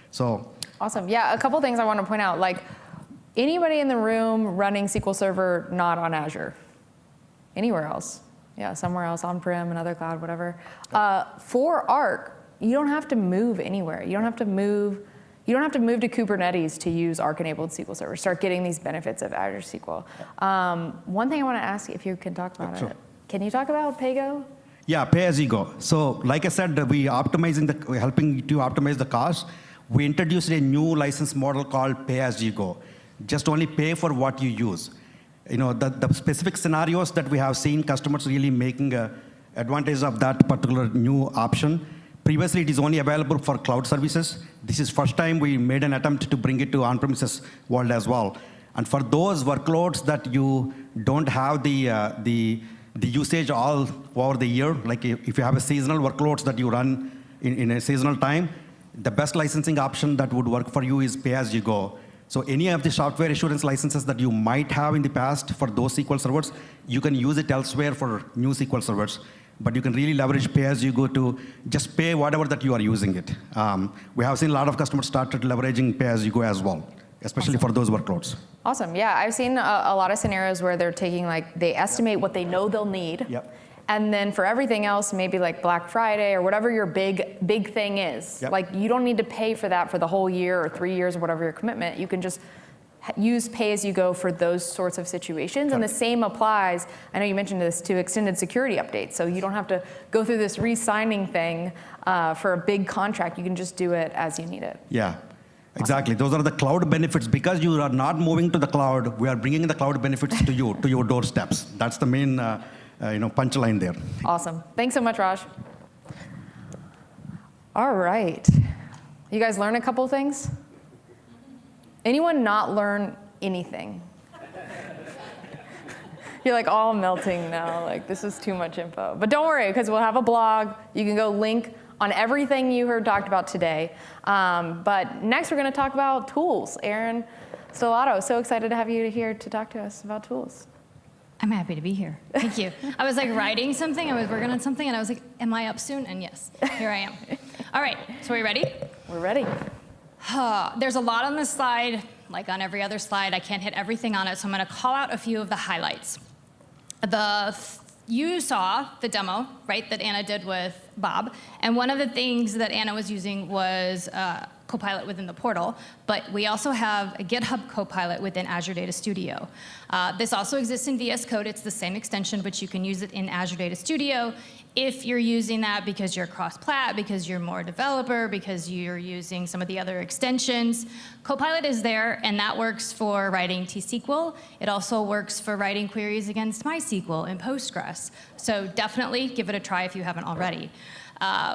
So awesome. Yeah, a couple things I want to point out. Like, anybody in the room running SQL Server not on Azure? Anywhere else? Yeah, somewhere else, on-prem, another cloud, whatever. For Arc, you don't have to move anywhere. You don't have to move to Kubernetes to use Arc-enabled SQL Server. Start getting these benefits of Azure SQL. One thing I want to ask, if you can talk about it. Can you talk about PayGo? Yeah, pay as you go. So, like I said, we're helping to optimize the cost. We introduced a new license model called pay as you go. Just only pay for what you use. The specific scenarios that we have seen customers really making advantage of that particular new option. Previously, it is only available for cloud services. This is first time we made an attempt to bring it to on-premises world as well. And for those workloads that you don't have the usage all over the year, like if you have a seasonal workloads that you run in a seasonal time, the best licensing option that would work for you is pay as you go. So any of the software assurance licenses that you might have in the past for those SQL servers, you can use it elsewhere for new SQL servers. But you can really leverage pay as you go to just pay whatever that you are using it. We have seen a lot of customers started leveraging pay as you go as well, especially for those workloads. Awesome. Yeah, I've seen a lot of scenarios where they're taking, they estimate what they know they'll need. Yep. And then for everything else, maybe like Black Friday or whatever your big thing is, yep. You don't need to pay for that for the whole year or 3 years or whatever your commitment. You can just use pay-as-you-go for those sorts of situations. And the same applies, I know you mentioned this, to extended security updates. So you don't have to go through this re-signing thing for a big contract. You can just do it as you need it. Yeah, exactly. Those are the cloud benefits. Because you are not moving to the cloud, we are bringing the cloud benefits to you, to your doorsteps. That's the main punchline there. Awesome. Thanks so much, Raj. All right. You guys learn a couple things? Anyone not learn anything? You're like all melting now, like this is too much info. But don't worry, because we'll have a blog. You can go link on everything you heard talked about today. But next we're going to talk about tools. Aaron Stellato, so excited to have you here to talk to us about tools. I'm happy to be here. Thank you. I was like writing something, I was working on something, and I was like, am I up soon? And yes, here I am. All right, so are you ready? We're ready. There's a lot on this slide, like on every other slide. I can't hit everything on it, so I'm going to call out a few of the highlights. You saw the demo, right, that Anna did with Bob, and one of the things that Anna was using was Copilot within the portal, but we also have a GitHub Copilot within Azure Data Studio. This also exists in VS Code. It's the same extension, but you can use it in Azure Data Studio if you're using that because you're cross-plat, because you're more developer, because you're using some of the other extensions. Copilot is there, and that works for writing T-SQL. It also works for writing queries against MySQL and Postgres. So definitely give it a try if you haven't already.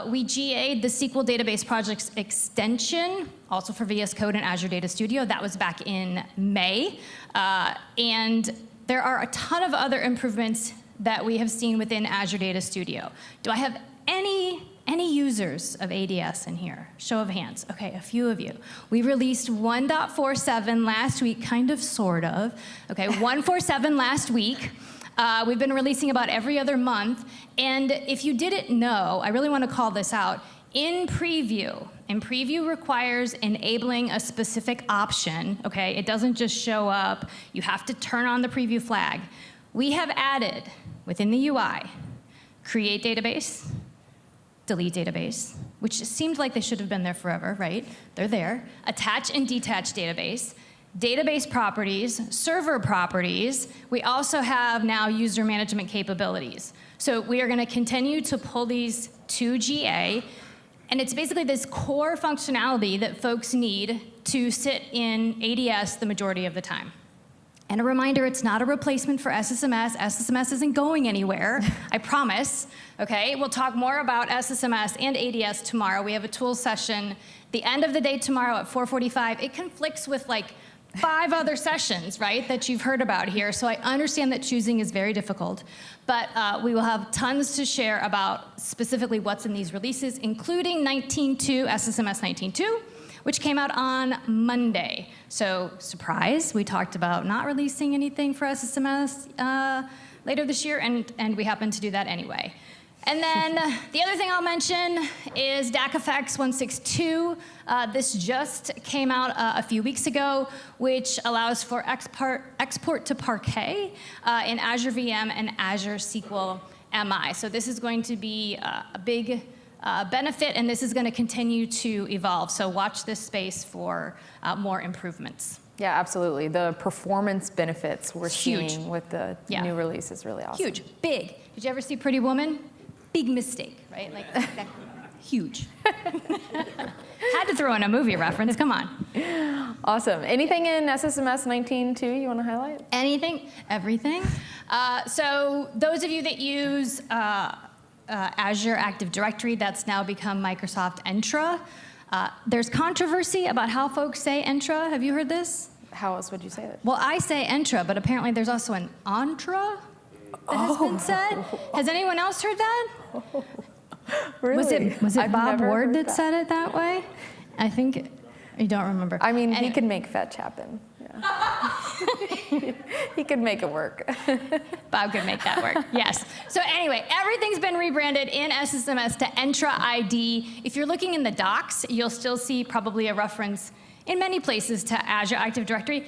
We GA'd the SQL Database Projects extension, also for VS Code and Azure Data Studio. That was back in May. And there are a ton of other improvements that we have seen within Azure Data Studio. Do I have any users of ADS in here? Show of hands. Okay, a few of you. We released 1.47 last week, kind of, sort of. Okay, 1.47 last week. We've been releasing about every other month. And if you didn't know, I really want to call this out. In preview requires enabling a specific option, okay? It doesn't just show up. You have to turn on the preview flag. We have added, within the UI, create database, delete database, which seemed like they should have been there forever, right? They're there. Attach and detach database. Database properties, server properties. We also have now user management capabilities. So we are going to continue to pull these to GA, and it's basically this core functionality that folks need to sit in ADS the majority of the time. And a reminder, it's not a replacement for SSMS. SSMS isn't going anywhere, I promise. Okay, we'll talk more about SSMS and ADS tomorrow. We have a tools session the end of the day tomorrow at 4:45. It conflicts with like 5 other sessions, right, that you've heard about here. So I understand that choosing is very difficult. But we will have tons to share about specifically what's in these releases, including 19.2, SSMS 19.2, which came out on Monday. So surprise, we talked about not releasing anything for SSMS later this year, and we happen to do that anyway. And then the other thing I'll mention is DACFX 162. This just came out a few weeks ago, which allows for export to Parquet in Azure VM and Azure SQL MI. So this is going to be a big benefit, and this is going to continue to evolve. So watch this space for more improvements. Yeah, absolutely. The performance benefits we're seeing with the new release is really awesome. Huge, big. Did you ever see Pretty Woman? Big mistake, right? Like, huge. Had to throw in a movie reference, come on. Awesome. Anything in SSMS 19.2 you want to highlight? Anything, everything. So those of you that use Azure Active Directory, that's now become Microsoft Entra. There's controversy about how folks say Entra. Have you heard this? How else would you say it? Well, I say Entra, but apparently there's also an Entra that has been said. Has anyone else heard that? Really? Was it Bob Ward that said it that way? I think, you don't remember. I mean, he could make fetch happen. Yeah. He could make it work. Bob could make that work, yes. So anyway, everything's been rebranded in SSMS to Entra ID. If you're looking in the docs, you'll still see probably a reference in many places to Azure Active Directory.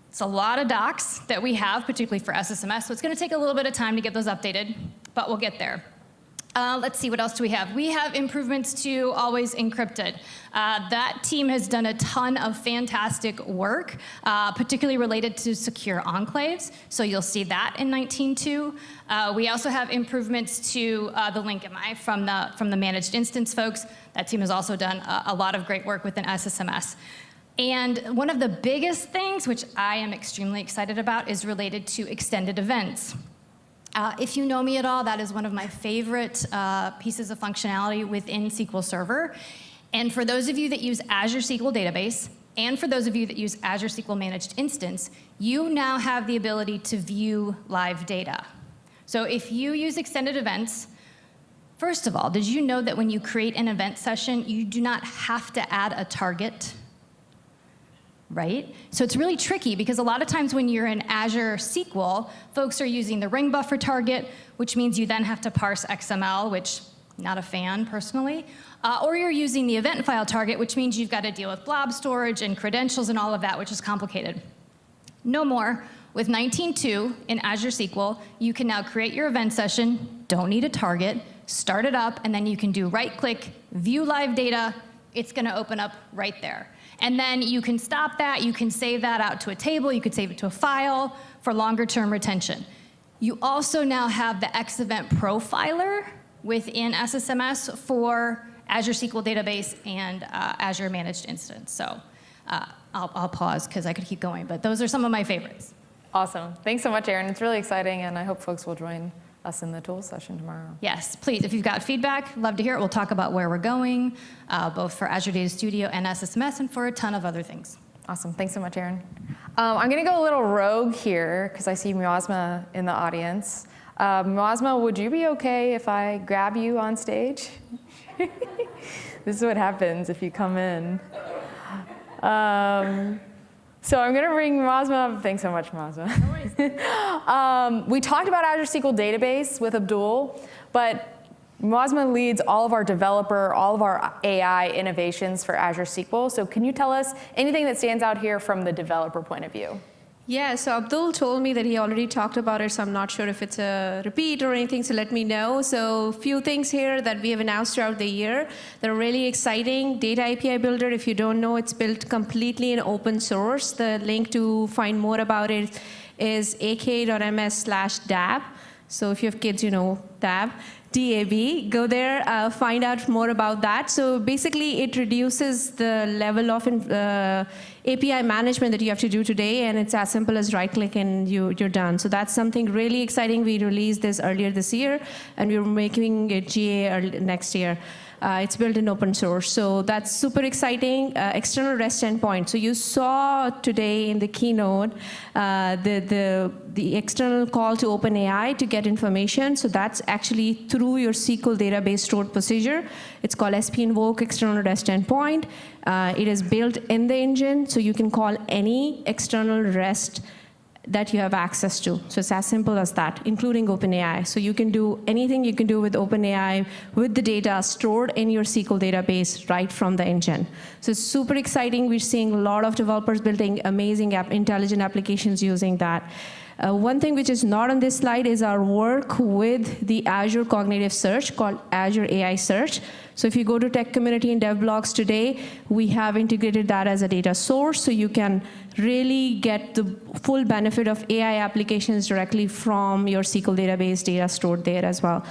It's a lot of docs that we have, particularly for SSMS, so it's going to take a little bit of time to get those updated, but we'll get there. Let's see, what else do we have? We have improvements to Always Encrypted. That team has done a ton of fantastic work, particularly related to secure enclaves, so you'll see that in 19.2. We also have improvements to the link MI from the managed instance folks. That team has also done a lot of great work within SSMS. And one of the biggest things, which I am extremely excited about, is related to extended events. If you know me at all, that is one of my favorite pieces of functionality within SQL Server. And for those of you that use Azure SQL Database, and for those of you that use Azure SQL Managed Instance, you now have the ability to view live data. So if you use extended events, first of all, did you know that when you create an event session, you do not have to add a target? Right? So it's really tricky because a lot of times when you're in Azure SQL, folks are using the ring buffer target, which means you then have to parse XML, which not a fan personally, or you're using the event file target, which means you've got to deal with blob storage and credentials and all of that, which is complicated. No more. With 19.2 in Azure SQL, you can now create your event session, don't need a target, start it up, and then you can do right-click, view live data. It's going to open up right there. And then you can stop that, you can save that out to a table, you could save it to a file for longer term retention. You also now have the X-Event Profiler within SSMS for Azure SQL Database and Azure Managed Instance. So I'll pause because I could keep going, but those are some of my favorites. Awesome. Thanks so much, Erin. It's really exciting, and I hope folks will join us in the tools session tomorrow. Yes, please, if you've got feedback, love to hear it. We'll talk about where we're going, both for Azure Data Studio and SSMS, and for a ton of other things. Awesome. Thanks so much, Erin. I'm going to go a little rogue here because I see Miasma in the audience. Miasma, would you be okay if I grab you on stage? This is what happens if you come in. So I'm going to bring Miasma up. Thanks so much, Miasma. No worries. We talked about Azure SQL Database with Abdul, but Miasma leads all of our developer, all of our AI innovations for Azure SQL. So can you tell us anything that stands out here from the developer point of view? Yeah, so Abdul told me that he already talked about it, so I'm not sure if it's a repeat or anything, so let me know. So a few things here that we have announced throughout the year that are really exciting. Data API Builder, if you don't know, it's built completely in open source. The link to find more about it is ak.ms/dab. So if you have kids, you know dab. DAB, go there, find out more about that. So basically, it reduces the level of API management that you have to do today, and it's as simple as right-click and you're done. So that's something really exciting. We released this earlier this year, and we're making it GA next year. It's built in open source, so that's super exciting. External REST endpoint. So you saw today in the keynote the external call to OpenAI to get information. So that's actually through your SQL database stored procedure. It's called SP invoke external REST endpoint. It is built in the engine, so you can call any external REST that you have access to. So it's as simple as that, including OpenAI. So you can do anything you can do with OpenAI with the data stored in your SQL database right from the engine. So it's super exciting. We're seeing a lot of developers building amazing intelligent applications using that. One thing which is not on this slide is our work with the Azure Cognitive Search called Azure AI Search. So if you go to Tech Community and Dev Blogs today, we have integrated that as a data source, so you can really get the full benefit of AI applications directly from your SQL database data stored there as well.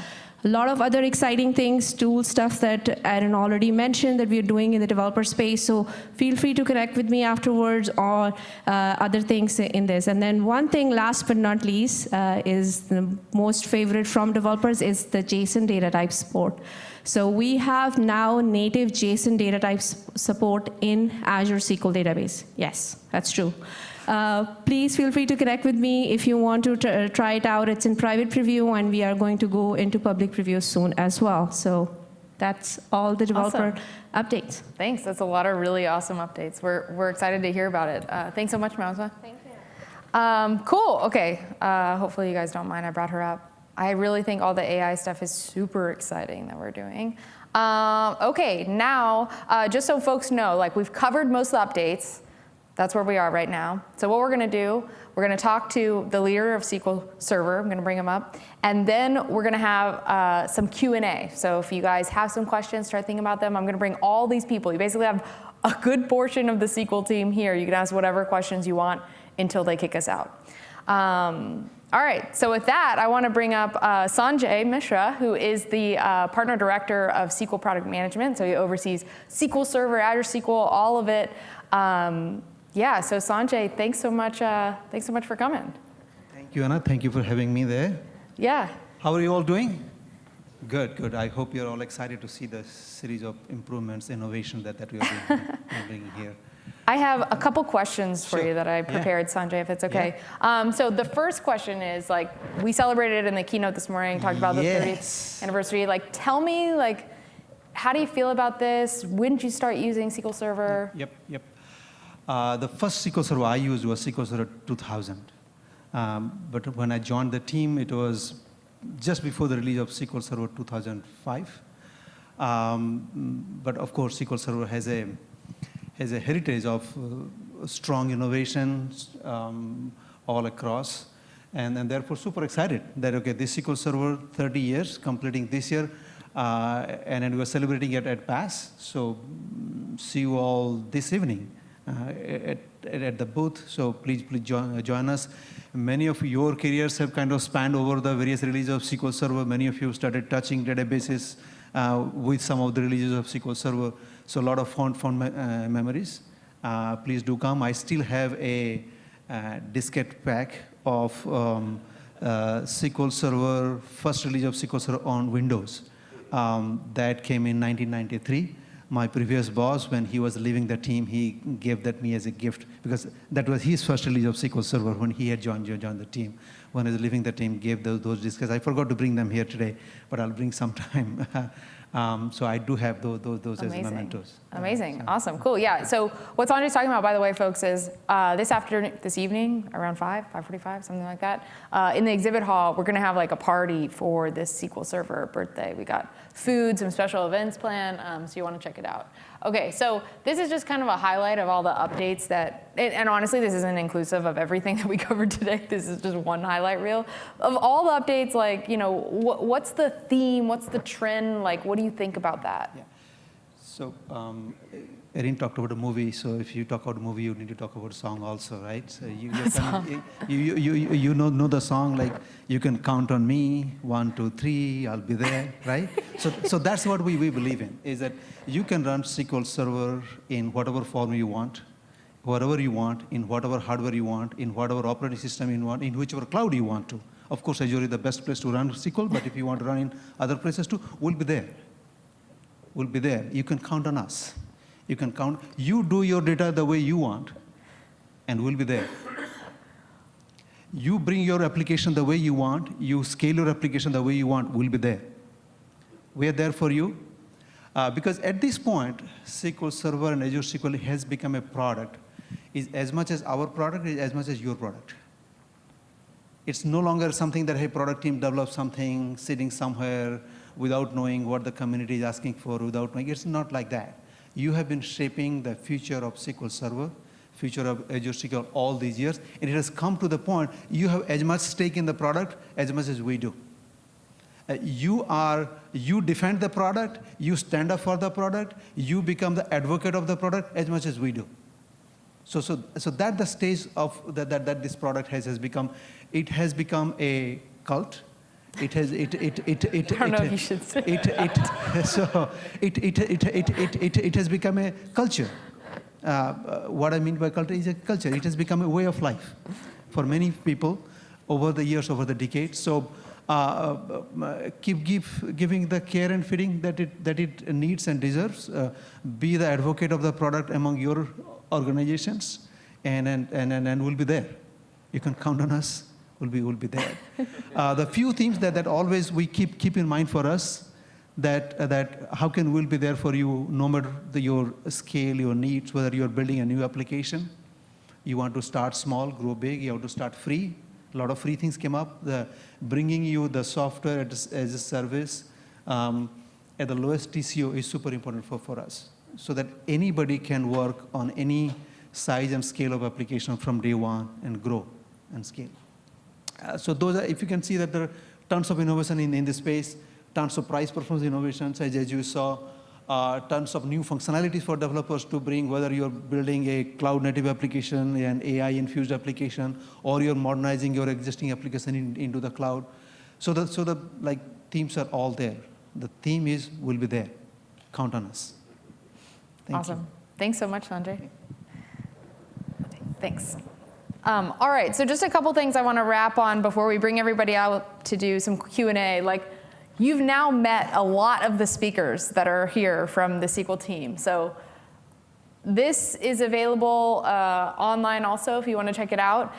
A lot of other exciting things, tool stuff that Aaron already mentioned that we're doing in the developer space. So feel free to connect with me afterwards or other things in this. And then one thing, last but not least, is the most favorite from developers is the JSON data type support. So we have now native JSON data type support in Azure SQL Database. Yes, that's true. Please feel free to connect with me if you want to try it out. It's in private preview, and we are going to go into public preview soon as well. So that's all the developer updates. Thanks. That's a lot of really awesome updates. We're excited to hear about it. Thanks so much, Miasma. Thank you. Cool. OK. Hopefully you guys don't mind I brought her up. I really think all the AI stuff is super exciting that we're doing. OK, now, just so folks know, like we've covered most of the updates. That's where we are right now. So what we're going to do, we're going to talk to the leader of SQL Server. I'm going to bring him up. And then we're going to have some Q&A. So if you guys have some questions, start thinking about them. I'm going to bring all these people. You basically have a good portion of the SQL team here. You can ask whatever questions you want until they kick us out. All right, so with that, I want to bring up Sanjay Mishra, who is the Partner Director of SQL Product Management. So he oversees SQL Server, Azure SQL, all of it. Yeah, so Sanjay, thanks so much for coming. Thank you, Anna. Thank you for having me there. Yeah. How are you all doing? Good, good. I hope you're all excited to see the series of improvements, innovation that we are bringing here. I have a couple questions for Sure. you that I prepared, Sanjay, if it's okay. So the first question is, like, we celebrated in the keynote this morning, talked about the 30th anniversary. Like, tell me, like, how do you feel about this? When did you start using SQL Server? Yep. The first SQL Server I used was SQL Server 2000. But when I joined the team, it was just before the release of SQL Server 2005. But of course, SQL Server has a heritage of strong innovations all across. And therefore, super excited that, okay, this SQL Server, 30 years, completing this year, and then we were celebrating it at PASS. So see you all this evening at the booth. So please join us. Many of your careers have kind of spanned over the various releases of SQL Server. Many of you started touching databases with some of the releases of SQL Server. So a lot of fond memories. Please do come. I still have a diskette pack of SQL Server, first release of SQL Server on Windows. That came in 1993. My previous boss, when he was leaving the team, he gave that me as a gift because that was his first release of SQL Server when he had joined the team. When he was leaving the team, gave those disks. I forgot to bring them here today, but I'll bring some time. So I do have those as mementos. Amazing. Awesome. Cool. Yeah. So what Sanjay's talking about, by the way, folks, is this evening, around 5:45, something like that, in the exhibit hall, we're going to have like a party for this SQL Server birthday. We got food, some special events planned, so you want to check it out. Okay, so this is just kind of a highlight of all the updates that, and honestly, this isn't inclusive of everything that we covered today. This is just one highlight reel. Of all the updates, like, you know, what's the theme? What's the trend? Like, what do you think about that? Yeah. So Erin talked about a movie. So if you talk about a movie, you need to talk about a song also, right? So you know the song, like, you can count on me, 1, 2, 3, I'll be there, right? So that's what we believe in, is that you can run SQL Server in whatever form you want, whatever you want, in whatever hardware you want, in whatever operating system you want, in whichever cloud you want to. Of course, Azure is the best place to run SQL, but if you want to run in other places too, we'll be there. We'll be there. You can count on us. You can count. You do your data the way you want, and we'll be there. You bring your application the way you want. You scale your application the way you want. We'll be there. We are there for you. Because at this point, SQL Server and Azure SQL has become a product. Is as much as our product, is as much as your product. It's no longer something that, hey, product team develops something sitting somewhere without knowing what the community is asking for, without knowing. It's not like that. You have been shaping the future of SQL Server, future of Azure SQL all these years, and it has come to the point you have as much stake in the product as much as we do. You defend the product, you stand up for the product, you become the advocate of the product as much as we do. So that's the stage of that this product has become. It has become a cult. It has I don't know if you should say it has become a culture. What I mean by culture is a culture. It has become a way of life for many people over the years, over the decades. So keep giving the care and feeding that it needs and deserves. Be the advocate of the product among your organizations, and we'll be there. You can count on us. We'll be there. The few themes that always we keep in mind for us, that how can we'll be there for you no matter your scale, your needs, whether you're building a new application. You want to start small, grow big. You have to start free. A lot of free things came up. Bringing you the software as a service at the lowest TCO is super important for us, so that anybody can work on any size and scale of application from day one and grow and scale. So those are, if you can see that there are tons of innovation in this space, tons of price performance innovations, as you saw, tons of new functionalities for developers to bring, whether you're building a cloud-native application, an AI-infused application, or you're modernizing your existing application into the cloud. So the themes are all there. The theme is, we'll be there. Count on us. Thank Awesome. you. Thanks so much, Sanjay. Thanks. All right, so just a couple things I want to wrap on before we bring everybody out to do some Q&A. Like, you've now met a lot of the speakers that are here from the SQL team. So this is available online also if you want to check it out.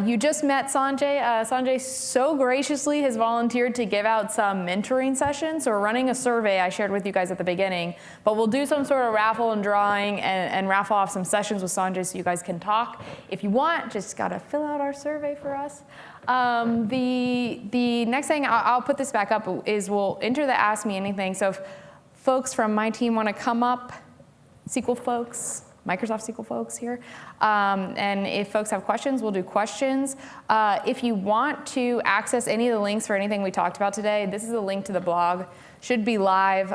You just met Sanjay. Sanjay so graciously has volunteered to give out some mentoring sessions. So we're running a survey I shared with you guys at the beginning. But we'll do some sort of raffle and drawing and raffle off some sessions with Sanjay so you guys can talk. If you want, just got to fill out our survey for us. The next thing, I'll put this back up, is we'll enter the Ask Me Anything. So if folks from my team want to come up, SQL folks, Microsoft SQL folks here. And if folks have questions, we'll do questions. If you want to access any of the links for anything we talked about today, this is a link to the blog. Should be live.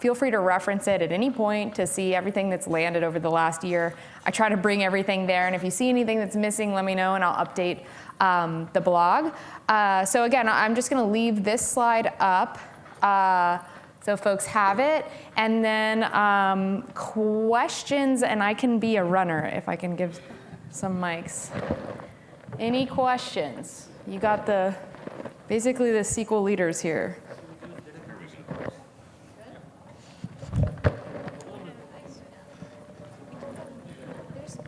Feel free to reference it at any point to see everything that's landed over the last year. I try to bring everything there, and if you see anything that's missing, let me know, and I'll update the blog. So again, I'm just going to leave this slide up. So folks have it. And then questions, and I can be a runner if I can give some mics. Any questions? You got basically the SQL leaders here.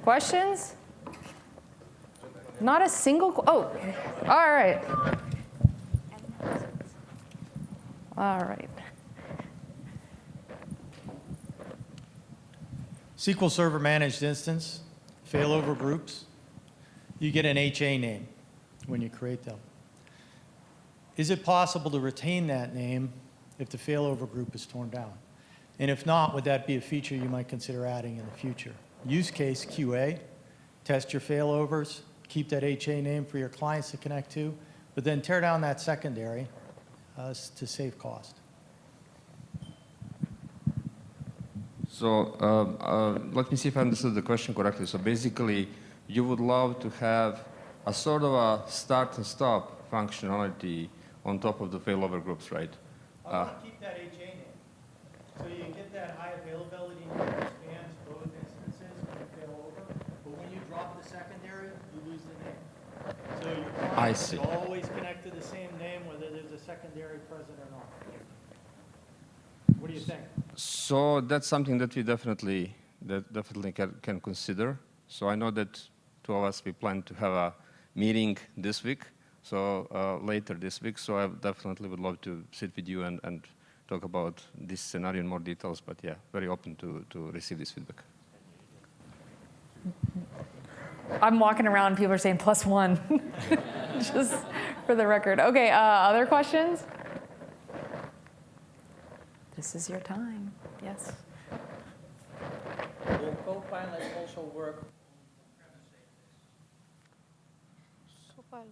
Questions? Not a single, oh, all right. All right. SQL Server Managed Instance, failover groups, you get an HA name when you create them. Is it possible to retain that name if the failover group is torn down? And if not, would that be a feature you might consider adding in the future? Use case QA, test your failovers, keep that HA name for your clients to connect to, but then tear down that secondary to save cost. So let me see if I understood the question correctly. So basically, you would love to have a sort of a start and stop functionality on top of the failover groups, right? I want to keep that HA name. So you get that high availability name that spans both instances when you fail over. But when you drop the secondary, you lose the name. So your client should always connect to the same name, whether there's a secondary present or not. What do you think? So that's something that we definitely can consider. So I know that two of us, we plan to have a meeting this week, so later this week. So I definitely would love to sit with you and talk about this scenario in more details. But yeah, very open to receive this feedback. I'm walking around, people are saying +1, just for the record. Okay, other questions? This is your time. Yes. Will Copilot also work on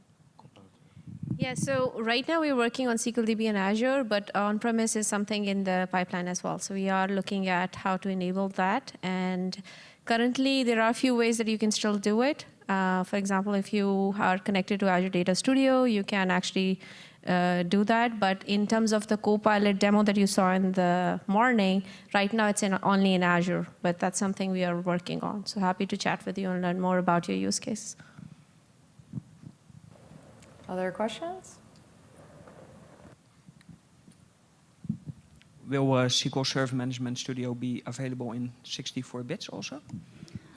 Yeah, so right now we're working on SQLDB and Azure, but on-premise is something in the pipeline as well. So we are looking at how to enable that. And currently, there are a few ways that you can still do it. For example, if you are connected to Azure Data Studio, you can actually do that. But in terms of the Copilot demo that you saw in the morning, right now it's only in Azure. But that's something we are working on. So happy to chat with you and learn more about your use case. Other questions? Will SQL Server Management Studio be available in 64 bits also?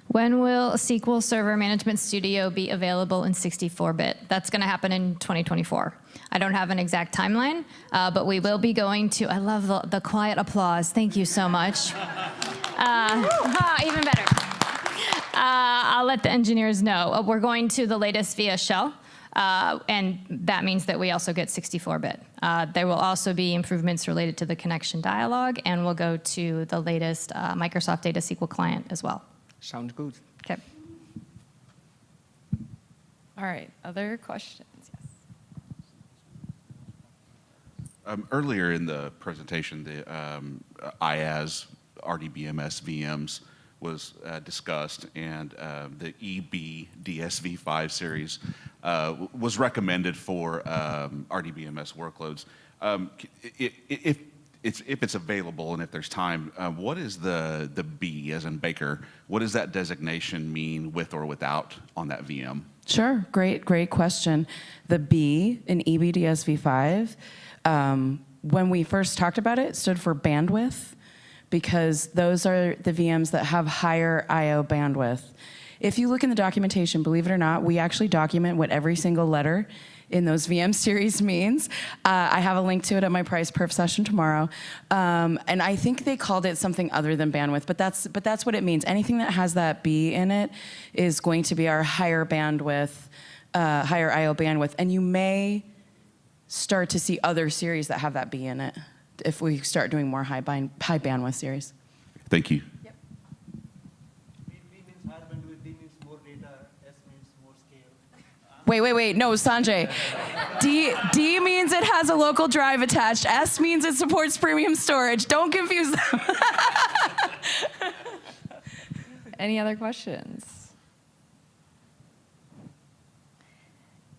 When will SQL Server Management Studio be available in 64-bit? That's going to happen in 2024. I don't have an exact timeline, but we will be going to, I love the quiet applause. Thank you so much. Even better. I'll let the engineers know. We're going to the latest via shell. And that means that we also get 64-bit. There will also be improvements related to the connection dialog, and we'll go to the latest Microsoft Data SQL client as well. Sounds good. Okay. All right, other questions? Yes. Earlier in the presentation, the IaaS, RDBMS VMs was discussed, and the EB DSV5 series was recommended for RDBMS workloads. if it's available and if there's time, what is the B, as in Baker, what does that designation mean with or without on that VM? Sure, great question. The B in EBDSV5, when we first talked about it, stood for bandwidth, because those are the VMs that have higher I/O bandwidth. If you look in the documentation, believe it or not, we actually document what every single letter in those VM series means. I have a link to it at my Price Perf session tomorrow. And I think they called it something other than bandwidth, but that's what it means. Anything that has that B in it is going to be our higher bandwidth, higher I/O bandwidth. And you may start to see other series that have that B in it if we start doing more high bandwidth series. Thank you. Wait, no, Sanjay. D means it has a local drive attached. S means it supports premium storage. Don't confuse them. Any other questions?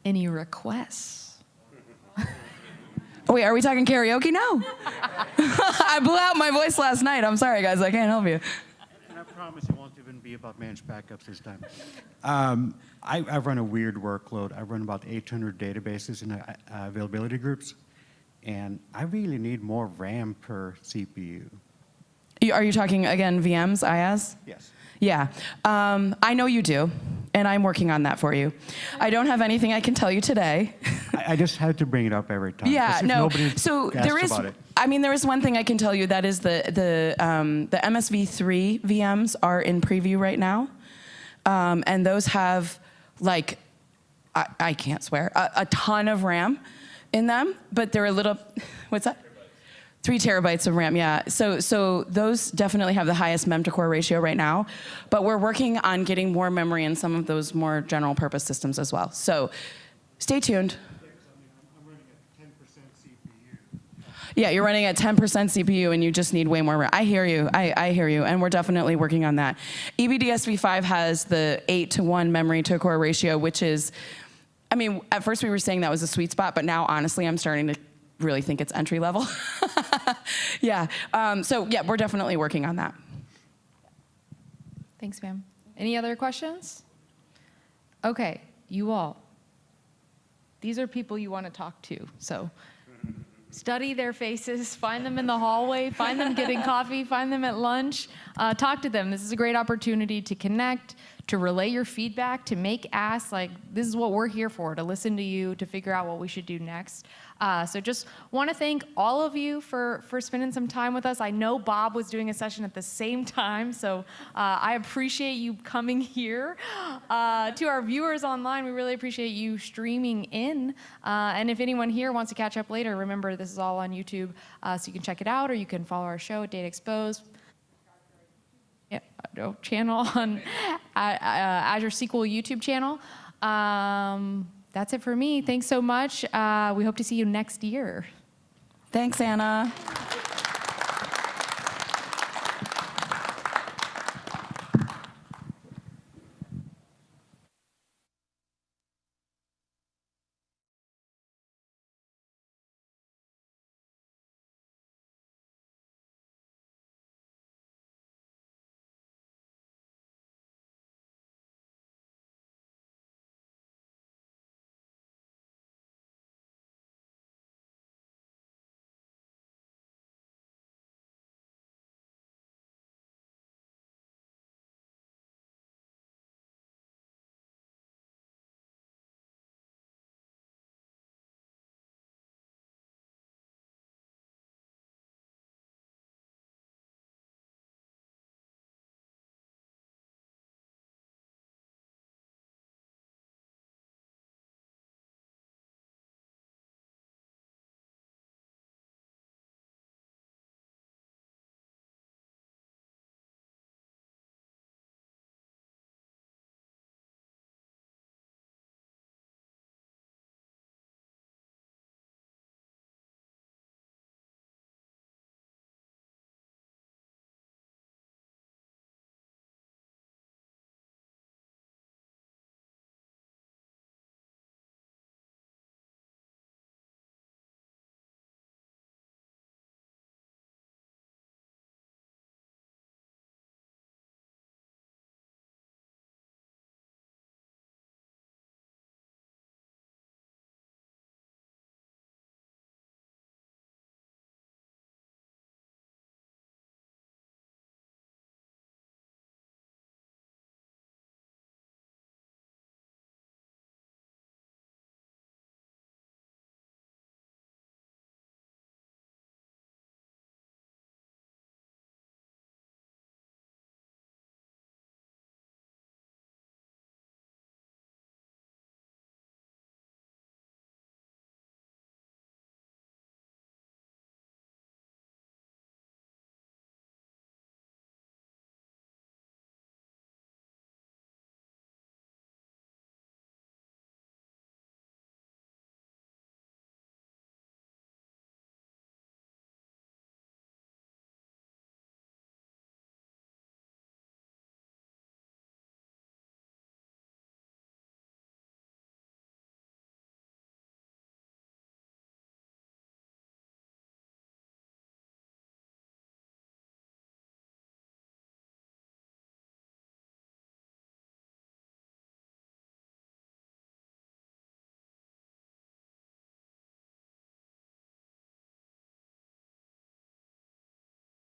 Any requests? Oh, wait, are we talking karaoke now? I blew out my voice last night. I'm sorry, guys. I can't help you. And I promise it won't even be about managed backups this time. I run a weird workload. I run about 800 databases in availability groups, and I really need more RAM per CPU. Are you talking, again, VMs, IaaS? Yes. Yeah. I know you do, and I'm working on that for you. I don't have anything I can tell you today. I just had to bring it up every time. Yeah, no. So there is, there is one thing I can tell you. That is the MSV3 VMs are in preview right now, and those have like, I can't swear, a ton of RAM in them, but they're a little, what's that? 3 terabytes of RAM, yeah. So those definitely have the highest mem to core ratio right now, but we're working on getting more memory in some of those more general purpose systems as well. So stay tuned. Yeah, you're running at 10% CPU and you just need way more RAM. I hear you, I hear you, and we're definitely working on that. EBDSV5 has the 8:1 memory to core ratio, which is, I mean, at first we were saying that was a sweet spot, but now honestly I'm starting to really think it's entry level. Yeah, so yeah, we're definitely working on that. Thanks, ma'am. Any other questions? Okay, you all. These are people you want to talk to, so study their faces, find them in the hallway, find them getting coffee, find them at lunch, talk to them. This is a great opportunity to connect, to relay your feedback, to make asks. Like, this is what we're here for, to listen to you, to figure out what we should do next. So just want to thank all of you for spending some time with us. I know Bob was doing a session at the same time, so I appreciate you coming here. To our viewers online, we really appreciate you streaming in. And if anyone here wants to catch up later, remember this is all on YouTube, so you can check it out, or you can follow our show at Data Exposed channel on Azure SQL YouTube channel. That's it for me. Thanks so much. We hope to see you next year. Thanks, Anna.